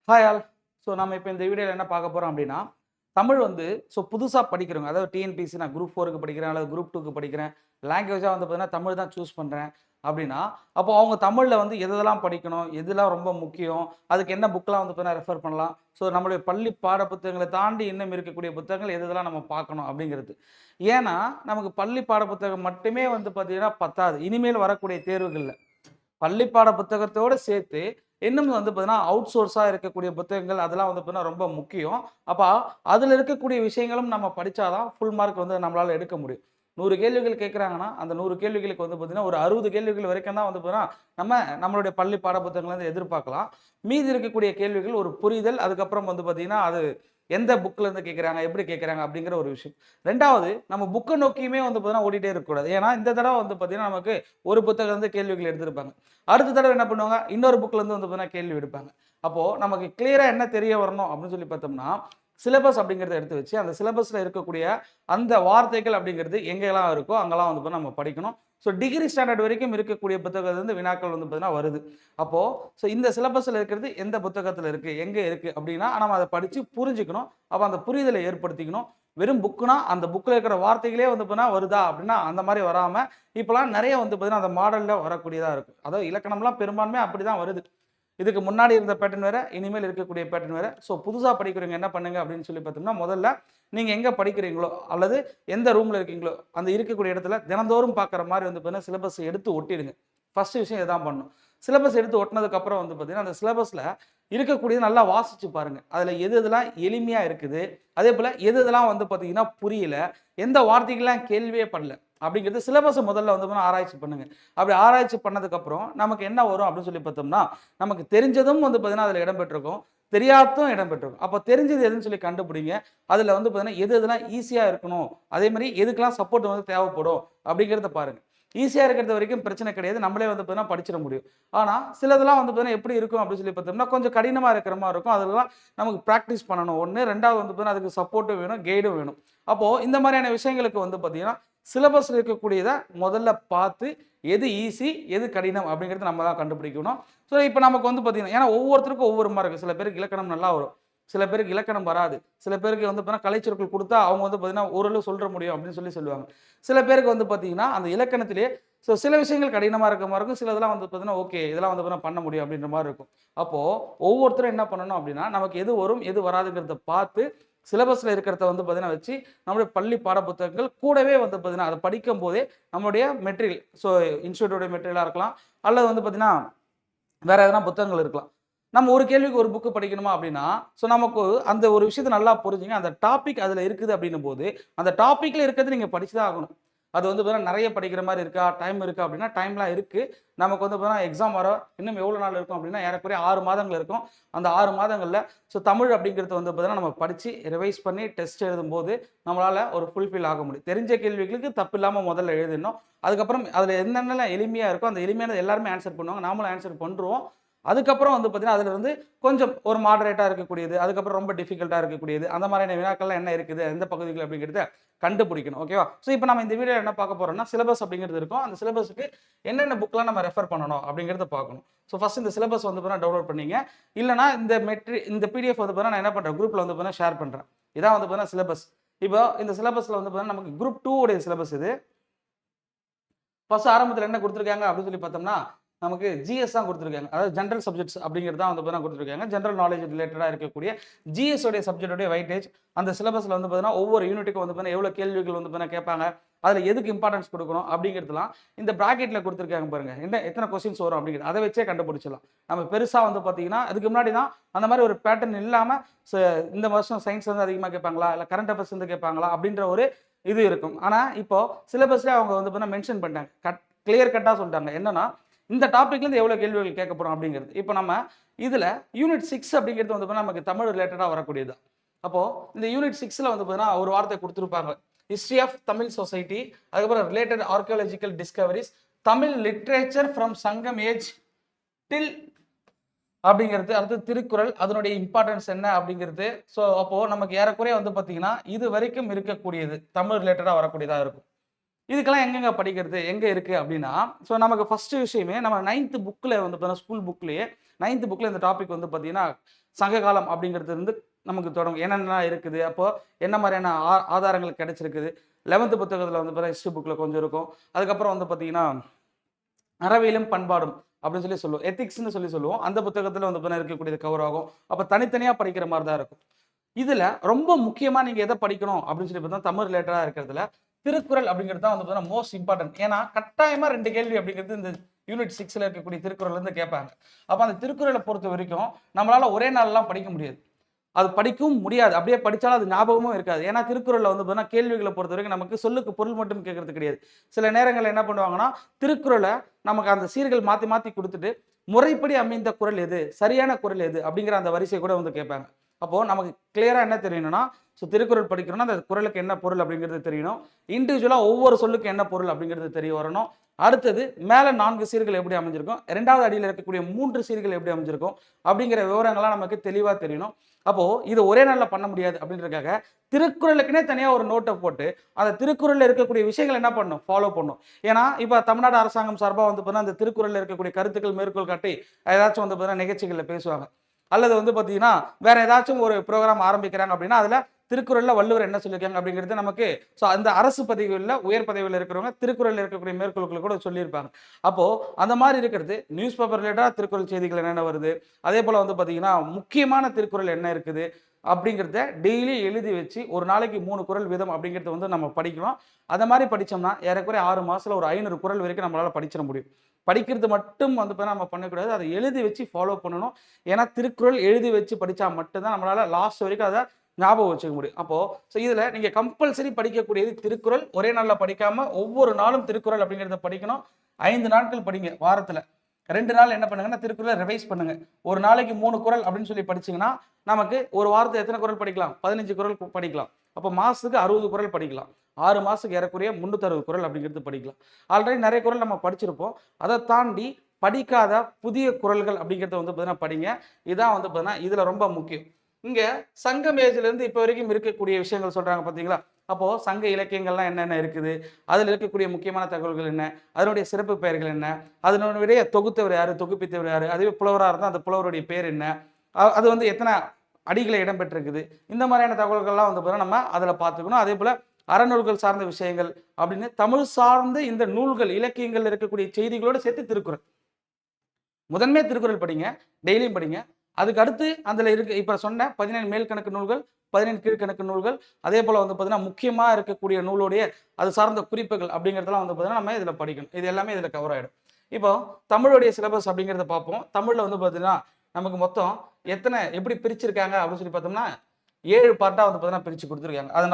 Hi all. So நம்ம இப்போ இந்த வீடியோவில் என்ன பார்க்க போகிறோம் அப்படின்னா, தமிழ் வந்து புதுசா படிக்கிறவங்க, அதாவது டிஎன்பிஎஸ்சி நான் குரூப் 4க்கு படிக்கிறேன் அல்லது குரூப் 2க்கு படிக்கிறேன். லாங்குவேஜா வந்து பார்த்தீங்கன்னா தமிழ் தான் சூஸ் பண்றேன் அப்படின்னா, அப்போ அவங்க தமிழ்ல வந்து எதெல்லாம் படிக்கணும்? எதெல்லாம் ரொம்ப முக்கியம்? அதுக்கு என்ன புக்லாம் வந்து பார்த்தீங்கன்னா ரெஃபர் பண்ணலாம்? ஸோ நம்மளுடைய பள்ளி பாட புத்தகங்கள தாண்டி இன்னும் இருக்கக்கூடிய புத்தகங்கள் எதெல்லாம் நம்ம பார்க்கணும் அப்படிங்கிறது. ஏன்னா, நமக்கு பள்ளி பாட புத்தகம் மட்டுமே வந்து பார்த்தீங்கன்னா பத்தாது. இனிமேல் வரக்கூடிய தேர்வுகள்ல. பள்ளி பாட புத்தகத்தோட சேர்த்து, இன்னும் வந்து பார்த்தீங்கன்னா, அவுட் சோர்ஸா இருக்கக்கூடிய புத்தகங்கள் அதெல்லாம் வந்து பார்த்தீங்கன்னா ரொம்ப முக்கியம். அப்ப அதுல இருக்கக்கூடிய விஷயங்களும் நம்ம படிச்சா தான் ஃபுல் மார்க் வந்து நம்மளால எடுக்க முடியும். 100 கேள்விகள் கேட்குறாங்கன்னா, அந்த 100 கேள்விகளுக்கு வந்து பார்த்தீங்கன்னா, ஒரு 60 கேள்விகள் வரைக்கும் தான் வந்து பார்த்தீங்கன்னா, நம்மளுடைய பள்ளி பாட புத்தகங்கள்ல எதிர்பார்க்கலாம். மீதி இருக்கக்கூடிய கேள்விகள் ஒரு புரிதல், அதுக்கப்புறம் வந்து பார்த்தீங்கன்னா, அது எந்த புக்ல இருந்து கேட்குறாங்க, எப்படி கேட்குறாங்க அப்படிங்கிற ஒரு விஷயம். 2வது நம்ம புக்க நோக்கியுமே வந்து பார்த்தீங்கன்னா ஓடிட்டே இருக்கக்கூடாது. ஏன்னா, இந்த தடவ வந்து பார்த்தீங்கன்னா, நமக்கு ஒரு புத்தகம் இருந்து கேள்விகள் எடுத்திருப்பாங்க. அடுத்த தடவ என்ன பண்ணுவாங்க, இன்னொரு புக்ல இருந்து வந்து பார்த்தீங்கன்னா கேள்வி எடுப்பாங்க. அப்போ நமக்கு கிளியரா என்ன தெரிய வரணும் அப்படின்னு சொல்லி பார்த்தோம்னா, சிலபஸ் அப்படிங்கிறத எடுத்து வச்சு, அந்த சிலபஸ்ல இருக்கக்கூடிய அந்த வார்த்தைகள் அப்படிங்கிறது எங்கெல்லாம் இருக்கோ, அங்கெல்லாம் வந்து பார்த்தீங்கன்னா நம்ம படிக்கணும். டிகிரி ஸ்டாண்டர்ட் வரைக்கும் இருக்கக்கூடிய புத்தகத்திலிருந்து வினாக்கள் வந்து பார்த்தீங்கன்னா வருது. அப்போ இந்த சிலபஸ்ல இருக்கிறது எந்த புத்தகத்துல இருக்கு, எங்க இருக்கு அப்படின்னா, நம்ம அத படிச்சு புரிஞ்சுக்கணும். அப்ப அந்த புரிதலை ஏற்படுத்திக்கணும். வெறும் புக்னா, அந்த புக்ல இருக்கிற வார்த்தைகளே வந்து பார்த்தீங்கன்னா வருதா அப்படின்னா, அந்த மாரி வராம, இப்பலாம் நெறைய வந்து பார்த்தீங்கன்னா, அந்த மாடல்ல வரக்கூடியதா இருக்கு. அதாவது இலக்கணம்லாம் பெரும்பான்மை அப்படிதான் வருது. இதுக்கு முன்னாடி இருந்த பேட்டர்ன் வேற, இனிமேல் இருக்கக்கூடிய பேட்டர்ன் வேற. புதுசா படிக்கிறவங்க என்ன பண்ணுங்க அப்படின்னு சொல்லி பார்த்தோம்னா, முதல்ல நீங்க எங்க படிக்கிறீங்களோ, அல்லது எந்த ரூம்ல இருக்கீங்களோ, அந்த இருக்கக்கூடிய இடத்துல தினந்தோறும் பார்க்குற மாரி வந்து பார்த்தீங்கன்னா, சிலபஸ் எடுத்து ஒட்டிடுங்க. ஃபர்ஸ்ட் விஷயம் இதான் பண்ணணும். சிலபஸ் எடுத்து ஒட்டுனதுக்கு அப்புறம் வந்து பார்த்தீங்கன்னா, அந்த சிலபஸ்ல இருக்கக்கூடியது நல்லா வாசிச்சு பாருங்க. அதுல எது எதெல்லாம் எளிமையா இருக்குது, அதேபோல எது எதெல்லாம் வந்து பார்த்தீங்கன்னா புரியல, எந்த வார்த்தைகள்லாம் கேள்வியே படல, அப்படிங்கிறது சிலபஸ முதல்ல வந்து பார்த்தீங்கன்னா ஆராய்ச்சி பண்ணுங்க. அப்படி ஆராய்ச்சி பண்ணதுக்கப்புறம் நமக்கு என்ன வரும் அப்படின்னு சொல்லி பார்த்தோம்னா, நமக்கு தெரிஞ்சதும் வந்து பார்த்தீங்கன்னா, அதில இடம்பெற்றிருக்கும். தெரியாததும் இடம்பெற்றிருக்கும். அப்ப தெரிஞ்சது எதுன்னு சொல்லி கண்டுபிடிங்க. அதில வந்து பார்த்தீங்கன்னா, எது எதெல்லாம் ஈஸியா இருக்கணும், அதேமாரி எதுக்கெல்லாம் சப்போர்ட் வந்து தேவைப்படும் அப்படிங்கிறத பாருங்க. ஈஸியா இருக்கிறது வரைக்கும் பிரச்சனை கிடையாது. நம்மளே வந்து பார்த்தீங்கன்னா படிச்சிட முடியும். ஆனா, சிலதெல்லாம் வந்து பார்த்தீங்கன்னா எப்படி இருக்கும் அப்படின்னு சொல்லி பார்த்தோம்னா, கொஞ்சம் கடினமா இருக்கிற மாரி இருக்கும். அதெல்லாம் நமக்கு பிராக்டிஸ் பண்ணணும். 1 2வது வந்து பார்த்தீங்கன்னா, அதுக்கு சப்போர்ட்டும் வேணும், கைடும் வேணும். அப்போ இந்த மாரியான விஷயங்களுக்கு வந்து பார்த்தீங்கன்னா, சிலபஸ்ல இருக்கக்கூடியத முதல்ல பார்த்து, எது ஈஸி, எது கடினம் அப்படிங்கிறத நம்ம தான் கண்டுபிடிக்கணும். இப்ப நமக்கு வந்து பார்த்தீங்கன்னா ஏன்னா ஒவ்வொருத்தருக்கும் ஒவ்வொரு மாரி இருக்கும். சில பேருக்கு இலக்கணம் நல்லா வரும். சில பேருக்கு இலக்கணம் வராது. சில பேருக்கு வந்து பார்த்தீங்கன்னா, கலைச்சொற்கள் குடுத்தா அவங்க வந்து பார்த்தீங்கன்னா, ஓரளவு சொல்ற முடியும் அப்படின்னு சொல்லுவாங்க. சில பேருக்கு வந்து பார்த்தீங்கன்னா, அந்த இலக்கணத்திலேயே சில விஷயங்கள் கடினமா இருக்க மாரி இருக்கும். சிலதெல்லாம் வந்து பார்த்தீங்கன்னா, ஓகே இதெல்லாம் வந்து பார்த்தீங்கன்னா பண்ண முடியும் அப்படின்ற மாரி இருக்கும். அப்போ ஒவ்வொருத்தரும் என்ன பண்ணணும் அப்படின்னா, நமக்கு எது வரும், எது வராதுங்கிறத பார்த்து, சிலபஸ்ல இருக்கிறத வந்து பார்த்தீங்கன்னா வச்சு, நம்முடைய பள்ளி பாட புத்தகங்கள் கூடவே வந்து பார்த்தீங்கன்னா, அத படிக்கும்போதே நம்முடைய மெட்டீரியல் இன்ஸ்டிடியூட்டோட மெட்டீரியலா இருக்கலாம். அல்லது வந்து பார்த்தீங்கன்னா, வேற எதனா புத்தகங்கள் இருக்கலாம். நம்ம ஒரு கேள்விக்கு ஒரு புக் படிக்கணுமா அப்படின்னா, நமக்கு அந்த ஒரு விஷயத்த நல்லா புரிஞ்சுங்க. அந்த டாபிக் அதுல இருக்குது அப்படின்னும்போது, அந்த டாபிக்ல இருக்கிறத நீங்க படிச்சு தான் ஆகணும். அது வந்து பார்த்தீங்கன்னா, நெறைய படிக்கிற மாரி இருக்கா? டைம் இருக்கா? அப்படின்னா, டைம்லாம் இருக்கு. நமக்கு வந்து பார்த்தீங்கன்னா, எக்ஸாம் வர இன்னும் எவ்வளோ நாள் இருக்கும் அப்படின்னா, ஏறக்குறைய 6 மாதங்கள் இருக்கும். அந்த 6 மாதங்கள்ல தமிழ் அப்படிங்கிறது வந்து பார்த்தீங்கன்னா, நம்ம படிச்சு ரிவைஸ் பண்ணி டெஸ்ட் எழுதும்போது, நம்மளால ஒரு ஃபுல்ஃபில் ஆக முடியும். தெரிஞ்ச கேள்விகளுக்கு தப்பில்லாம முதல்ல எழுதிடணும். அதுக்கப்புறம் அதில என்னென்னலாம் எளிமையா இருக்கோ, அந்த எளிமையானது எல்லாருமே ஆன்ஸர் பண்ணுவாங்க. நாமளும் ஆன்ஸர் பண்ருவோம். அதுக்கப்புறம் வந்து பார்த்தீங்கன்னா, அதில வந்து கொஞ்சம் ஒரு மாடரேட்டா இருக்கக்கூடியது, அதுக்கப்புறம் ரொம்ப டிஃபிகல்ட்டா இருக்கக்கூடியது, அந்த மாதிரியான வினாக்கள்லாம் என்ன இருக்குது, எந்த பகுதிகள் அப்படிங்கிறத கண்டுபிடிக்கணும். ஓகேவா? இப்ப நம்ம இந்த வீடியோல என்ன பார்க்க போறோம்னா, சிலபஸ் அப்படிங்கிறது இருக்கும். அந்த சிலபஸ்க்கு என்னென்ன புக்லாம் நம்ம ரெஃபர் பண்ணணும் அப்படிங்கிறத பார்க்கணும். ஃபர்ஸ்ட் இந்த சிலபஸ் வந்து பார்த்தீங்கன்னா டவுன்லோட் பண்ணீங்க. இல்லன்னா இந்த பிடிஎஃப் வந்து பார்த்தீங்கன்னா நான் என்ன பண்றேன், குரூப்ல வந்து பார்த்தீங்கன்னா ஷேர் பண்றேன். இதான் வந்து பார்த்தீங்கன்னா சிலபஸ். இப்போ இந்த சிலபஸ்ல வந்து பார்த்தீங்கன்னா நமக்கு குரூப் 2 உடைய சிலபஸ் இது. ஃபர்ஸ்ட் ஆரம்பத்துல என்ன குடுத்துருக்காங்க அப்படின்னு சொல்லி பார்த்தோம்னா, நமக்கு ஜிஎஸ் தான் குடுத்துருக்காங்க. அதாவது ஜெனரல் சப்ஜெக்ட்ஸ் அப்படிங்கிறது தான் வந்து பார்த்தீங்கன்னா குடுத்துருக்காங்க. ஜெனரல் நாலேட்ஜ் ரிலேட்டடா இருக்கக்கூடிய ஜிஎஸ் உடைய சப்ஜெக்ட் வெயிட்டேஜ் அந்த சிலபஸ்ல வந்து பார்த்தீங்கன்னா, ஒவ்வொரு யூனிட்டுக்கும் வந்து பார்த்தீங்கன்னா, எவ்வளோ கேள்விகள் வந்து பார்த்தீங்கன்னா கேட்பாங்க. அதுல எதுக்கு இம்பார்ட்டன்ஸ் குடுக்கணும் அப்படிங்கிறதெல்லாம் இந்த பிராக்கெட்ல குடுத்துருக்காங்க பாருங்க. எத்தன கொஸ்டின்ஸ் வரும் அப்படிங்கிறது. அத வச்சே கண்டுபிடிச்சிடலாம். நம்ம பெருசா வந்து பார்த்தீங்கன்னா, அதுக்கு முன்னாடி தான் அந்த மாரி ஒரு பேட்டர்ன் இல்லாம ச இந்த வருஷம் சயின்ஸ்ல இருந்து அதிகமா கேட்பாங்களா? இல்ல கரண்ட் அஃபேர்ஸ்ல இருந்து கேட்பாங்களா? அப்படின்ற ஒரு இது இருக்கும். ஆனா, இப்போ சிலபஸ்ல அவங்க வந்து பார்த்தீங்கன்னா மென்ஷன் பண்ணிட்டாங்க. கிளியர் கட்டா சொல்லிட்டாங்க. என்னன்னா, இந்த டாபிக்ல இருந்து எவ்வளவு கேள்விகள் கேட்கப்படும் அப்படிங்கிறது. இப்ப நம்ம இதுல யூனிட் 6 அப்படிங்கிறது வந்து பார்த்தீங்கன்னா, நமக்கு தமிழ் ரிலேட்டடா வரக்கூடியது. அப்போ இந்த யூனிட் 6ல வந்து பார்த்தீங்கன்னா, ஒரு வார்த்தை குடுத்திருப்பாங்க. ஹிஸ்டரி ஆஃப் தமிழ் சொசைட்டி, அதுக்கப்புறம் related archaeological டிஸ்கவரீஸ், Tamil literature from சங்கம் ஏஜ் டில் அப்படிங்கிறது, அடுத்து திருக்குறள், அதனுடைய இம்பார்ட்டன்ஸ் என்ன அப்படிங்கிறது. அப்போ நமக்கு ஏறக்குறைய வந்து பார்த்தீங்கன்னா, இதுவரைக்கும் இருக்கக்கூடியது தமிழ் ரிலேட்டடா வரக்கூடியதா இருக்கும். இதுக்கெல்லாம் எங்கெங்க படிக்கிறது? எங்க இருக்கு அப்படின்னா, ஸோ நமக்கு ஃபர்ஸ்ட் விஷயமே நம்ம 9த் புக்ல வந்து பார்த்தீங்கன்னா, ஸ்கூல் புக்லயே 9த் புக்ல இந்த டாபிக் வந்து பார்த்தீங்கன்னா, சங்ககாலம் அப்படிங்கிறது வந்து நமக்கு தொடங்கும். என்னென்னலாம் இருக்குது? அப்போ என்ன மாரியான ஆதாரங்கள் கிடைச்சிருக்குது? 11த் புத்தகத்துல வந்து பார்த்தீங்கன்னா, ஹிஸ்டரி புக்ல கொஞ்சம் இருக்கும். அதுக்கப்புறம் வந்து பார்த்தீங்கன்னா, அறவியலும் பண்பாடும் அப்படின்னு சொல்லி சொல்லுவோம். எத்திக்ஸ்ன்னு சொல்லி சொல்லுவோம். அந்த புத்தகத்துல வந்து பார்த்தீங்கன்னா இருக்கக்கூடியது கவர் ஆகும். அப்ப தனித்தனியா படிக்கிற மாரி தான் இருக்கும். இதுல ரொம்ப முக்கியமா நீங்க எத படிக்கணும் அப்படின்னு சொல்லி பார்த்தா, தமிழ் ரிலேட்டடா இருக்கிறதுல, திருக்குறள் அப்படிங்கிறது தான் வந்து பார்த்தீங்கன்னா மோஸ்ட் இம்பார்ட்டன்ட். ஏன்னா, கட்டாயமா 2 கேள்வி அப்படிங்கிறது இந்த யூனிட் 6ல இருக்கக்கூடிய திருக்குறள்ல இருந்து கேட்பாங்க. அப்ப அந்த திருக்குறள பொறுத்தவரைக்கும், நம்மளால ஒரே நாள்லாம் படிக்க முடியாது. அது படிக்கவும் முடியாது. அப்படியே படிச்சாலும் அது ஞாபகமும் இருக்காது. ஏன்னா, திருக்குறள்ல வந்து பார்த்தீங்கன்னா, கேள்விகள பொறுத்தவரைக்கும் நமக்கு சொல்லுக்கு பொருள் மட்டும் கேட்கறது கிடையாது. சில நேரங்கள்ல என்ன பண்ணுவாங்கன்னா, திருக்குறள நமக்கு அந்த சீர்கள் மாத்தி மாத்தி குடுத்துட்டு, முறைப்படி அமைந்த குறள் எது? சரியான குறள் எது? அப்படிங்கிற அந்த வரிசைய கூட வந்து கேட்பாங்க. அப்போ நமக்கு கிளியரா என்ன தெரியணும்னா, திருக்குறள் படிக்கிறோம்னா, அந்த குறளுக்கு என்ன பொருள் அப்படிங்கிறது தெரியணும். இண்டிவிஜுவலா ஒவ்வொரு சொல்லுக்கும் என்ன பொருள் அப்படிங்கிறது தெரிய வரணும். அடுத்தது மேல 4 சீர்கள் எப்படி அமைஞ்சிருக்கும்? 2வது அடியில இருக்கக்கூடிய 3 சீர்கள் எப்படி அமைஞ்சிருக்கும்? அப்படிங்கிற விவரங்கள்லாம் நமக்கு தெளிவா தெரியணும். அப்போ இது ஒரே நாள்ல பண்ண முடியாது அப்படின்றதுக்காக, திருக்குறளுக்குன்னே தனியா ஒரு நோட்ட போட்டு, அந்த திருக்குறள்ல இருக்கக்கூடிய விஷயங்கள என்ன பண்ணணும்? ஃபாலோ பண்ணணும். ஏன்னா, இப்ப தமிழ்நாடு அரசாங்கம் சார்பா வந்து பார்த்தீங்கன்னா, அந்த திருக்குறள்ல இருக்கக்கூடிய கருத்துக்கள் மேற்கோள் காட்டி, ஏதாச்சும் வந்து பார்த்தீங்கன்னா, நிகழ்ச்சிகள்ல பேசுவாங்க. அல்லது வந்து பார்த்தீங்கன்னா, வேற ஏதாச்சும் ஒரு புரோகிராம் ஆரம்பிக்கிறாங்க அப்படின்னா, அதுல திருக்குறள்ல வள்ளுவர் என்ன சொல்லியிருக்காங்க அப்படிங்கிறது நமக்கு அந்த அரசு பதவிகள்ல, உயர் பதவியில இருக்கிறவங்க திருக்குறள்ல இருக்கக்கூடிய மேற்கோள்கள கூட சொல்லியிருப்பாங்க. அப்போ அந்த மாரி இருக்கிறது, நியூஸ் பேப்பர் ரிலேட்டடா திருக்குறள் செய்திகள் என்னென்ன வருது, அதேபோல வந்து பார்த்தீங்கன்னா, முக்கியமான திருக்குறள் என்ன இருக்குது அப்படிங்கிறத டெய்லி எழுதி வச்சு, ஒரு நாளைக்கு 3 குறள் வீதம் அப்படிங்கிறத வந்து நம்ம படிக்கணும். அத மாரி படிச்சோம்னா, ஏறக்குறைய 6 மாசத்துல ஒரு 500 குறள் வரைக்கும் நம்மளால படிச்சிற முடியும். படிக்கிறது மட்டும் வந்து பார்த்தீங்கன்னா, நம்ம பண்ணக்கூடாது. அத எழுதி வச்சு ஃபாலோ பண்ணணும். ஏன்னா, திருக்குறள் எழுதி வச்சு படிச்சா மட்டும் தான் நம்மளால லாஸ்ட் வரைக்கும் அத ஞாபகம் வச்சுக்க முடியும். அப்போ இதுல நீங்க கம்பல்சரி படிக்கக்கூடியது திருக்குறள். ஒரே நாள்ல படிக்காம ஒவ்வொரு நாளும் திருக்குறள் அப்படிங்கிறத படிக்கணும். 5 நாட்கள் படிங்க வாரத்துல. 2 நாள் என்ன பண்ணுங்கன்னா, திருக்குறள ரிவைஸ் பண்ணுங்க. ஒரு நாளைக்கு 3 குறள் அப்படின்னு சொல்லி படிச்சீங்கன்னா, நமக்கு ஒரு வாரத்துல எத்தன குறள் படிக்கலாம்? 15 குறள் படிக்கலாம். அப்ப மாசத்துக்கு 60 குறள் படிக்கலாம். 6 மாசத்துக்கு ஏறக்குறைய 360 குறள் அப்படிங்கிறது படிக்கலாம். ஆல்ரெடி நெறைய குறள் நம்ம படிச்சிருப்போம். அத தாண்டி படிக்காத புதிய குறள்கள் அப்படிங்கிறத வந்து பார்த்தீங்கன்னா படிங்க. இதான் வந்து பார்த்தீங்கன்னா, இதுல ரொம்ப முக்கியம். இங்க சங்கம் ஏஜ்லேருந்து இப்போ வரைக்கும் இருக்கக்கூடிய விஷயங்கள் சொல்றாங்க பார்த்தீங்களா? அப்போ சங்க இலக்கியங்கள்லாம் என்னென்ன இருக்குது? அதில இருக்கக்கூடிய முக்கியமான தகவல்கள் என்ன? அதனுடைய சிறப்பு பெயர்கள் என்ன? அதனுடைய தொகுத்தவர் யாரு? தொகுப்பித்தவர் யாரு? அதுவே புலவரா இருந்தா அந்த புலவருடைய பேர் என்ன? அது வந்து எத்தன அடிகள்ல இடம்பெற்றிருக்குது? இந்த மாதிரியான தகவல்கள்லாம் வந்து பார்த்தீங்கன்னா, நம்ம அதில பார்த்துக்கணும். அதேபோல அறநூல்கள் சார்ந்த விஷயங்கள் அப்படின்னு தமிழ் சார்ந்த இந்த நூல்கள், இலக்கியங்கள்ல இருக்கக்கூடிய செய்திகளோடு சேர்த்து திருக்குறள். முதன்மையா திருக்குறள் படிங்க. டெய்லியும் படிங்க. அதுக்கு அடுத்து அதில இருக்கு இப்ப சொன்ன 17 மேல் கணக்கு நூல்கள், 17 கீழ்க்கணக்கு நூல்கள், அதேபோல வந்து பார்த்தீங்கன்னா, முக்கியமா இருக்கக்கூடிய நூலுடைய அது சார்ந்த குறிப்புகள் அப்படிங்கிறதெல்லாம் வந்து பார்த்தீங்கன்னா, நம்ம இதில படிக்கணும். இது எல்லாமே இதில கவர் ஆயிடும். இப்போ தமிழுடைய சிலபஸ் அப்படிங்கிறத பார்ப்போம். தமிழ்ல வந்து பார்த்தீங்கன்னா, நமக்கு மொத்தம் எப்படி பிரிச்சிருக்காங்க அப்படின்னு சொல்லி பார்த்தோம்னா, 7 பார்ட்டா வந்து பார்த்தீங்கன்னா பிரிச்சு குடுத்துருக்காங்க. அத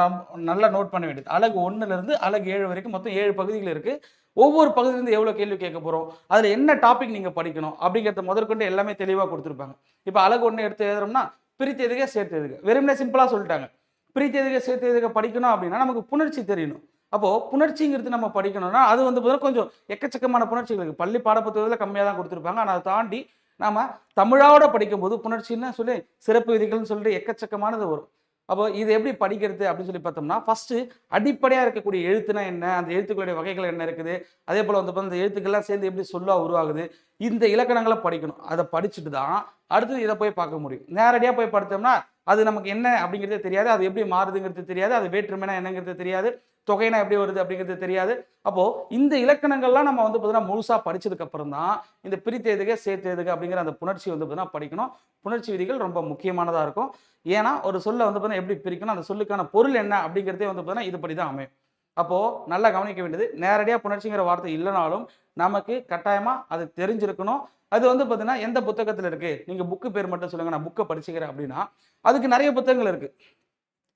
நல்லா நோட் பண்ண வேண்டியது. அலகு 1லிருந்து அலகு 7 வரைக்கும் மொத்தம் 7 பகுதிகள் இருக்கு. ஒவ்வொரு பகுதியிலிருந்து எவ்வளோ கேள்வி கேட்க போறோம்? அதுல என்ன டாபிக் நீங்க படிக்கணும்? அப்படிங்கிறத முதற்கொண்டு எல்லாமே தெளிவா குடுத்திருப்பாங்க. இப்ப அலகு 1 எடுத்து எழுதுறோம்னா, பிரித்து எழுதுக, சேர்த்து எழுதுக. வெறுமனே சிம்பிளா சொல்லிட்டாங்க. பிரித்து எழுதுக, சேர்த்து எழுதுக படிக்கணும் அப்படின்னா, நமக்கு புணர்ச்சி தெரியணும். அப்போ புணர்ச்சிங்கிறது நம்ம படிக்கணும்னா, அது வந்து பார்த்தீங்கன்னா கொஞ்சம் எக்கச்சக்கமான புணர்ச்சிகள் இருக்கு. பள்ளி பாடப்புத்தகத்துல கம்மியா தான் குடுத்திருப்பாங்க. ஆனா, அத தாண்டி நாம தமிழோட படிக்கும்போது புணர்ச்சின்னு சொல்லி சிறப்பு விதிகள்னு சொல்லிட்டு எக்கச்சக்கமானது வரும். அப்போ இது எப்படி படிக்கிறது அப்படின்னு சொல்லி பார்த்தோம்னா, ஃபர்ஸ்ட்டு அடிப்படையா இருக்கக்கூடிய எழுத்துனா என்ன? அந்த எழுத்துக்களுடைய வகைகள் என்ன இருக்குது? அதேபோல வந்து அந்த எழுத்துக்கள்லாம் சேர்ந்து எப்படி சொல்லா உருவாகுது? இந்த இலக்கணங்கள படிக்கணும். அத படிச்சுட்டு தான், அடுத்தது இத போய் பார்க்க முடியும். நேரடியா போய் படித்தோம்னா, அது நமக்கு என்ன அப்படிங்கிறதே தெரியாது. அது எப்படி மாறுதுங்கிறது தெரியாது. அது வேற்றுமைனா என்னங்கிறது தெரியாது. தொகைனா எப்படி வருது அப்படிங்கிறது தெரியாது. அப்போ இந்த இலக்கணங்கள்லாம் நம்ம வந்து பார்த்தீங்கன்னா, முழுசா படிச்சதுக்கு அப்புறம் தான், இந்த பிரித்தெழுதுக, சேர்த்தெழுதுக அப்படிங்கிற அந்த புணர்ச்சி வந்து பார்த்தீங்கன்னா படிக்கணும். புணர்ச்சி விதிகள் ரொம்ப முக்கியமானதா இருக்கும். ஏன்னா, ஒரு சொல்ல வந்து பார்த்தீங்கன்னா எப்படி பிரிக்கணும், அந்த சொல்லுக்கான பொருள் என்ன அப்படிங்கிறதே வந்து பார்த்தீங்கன்னா, இதுபடி தான் அமையும். அப்போ நல்லா கவனிக்க வேண்டியது, நேரடியா புணர்ச்சிங்கிற வார்த்தை இல்லனாலும், நமக்கு கட்டாயமா அது தெரிஞ்சிருக்கணும். அது வந்து பார்த்தீங்கன்னா, எந்த புத்தகத்தில இருக்கு? நீங்க புக் பேர் மட்டும் சொல்லுங்க. நான் புக்க படிச்சுக்கிறேன் அப்படின்னா, அதுக்கு நெறைய புத்தகங்கள் இருக்கு.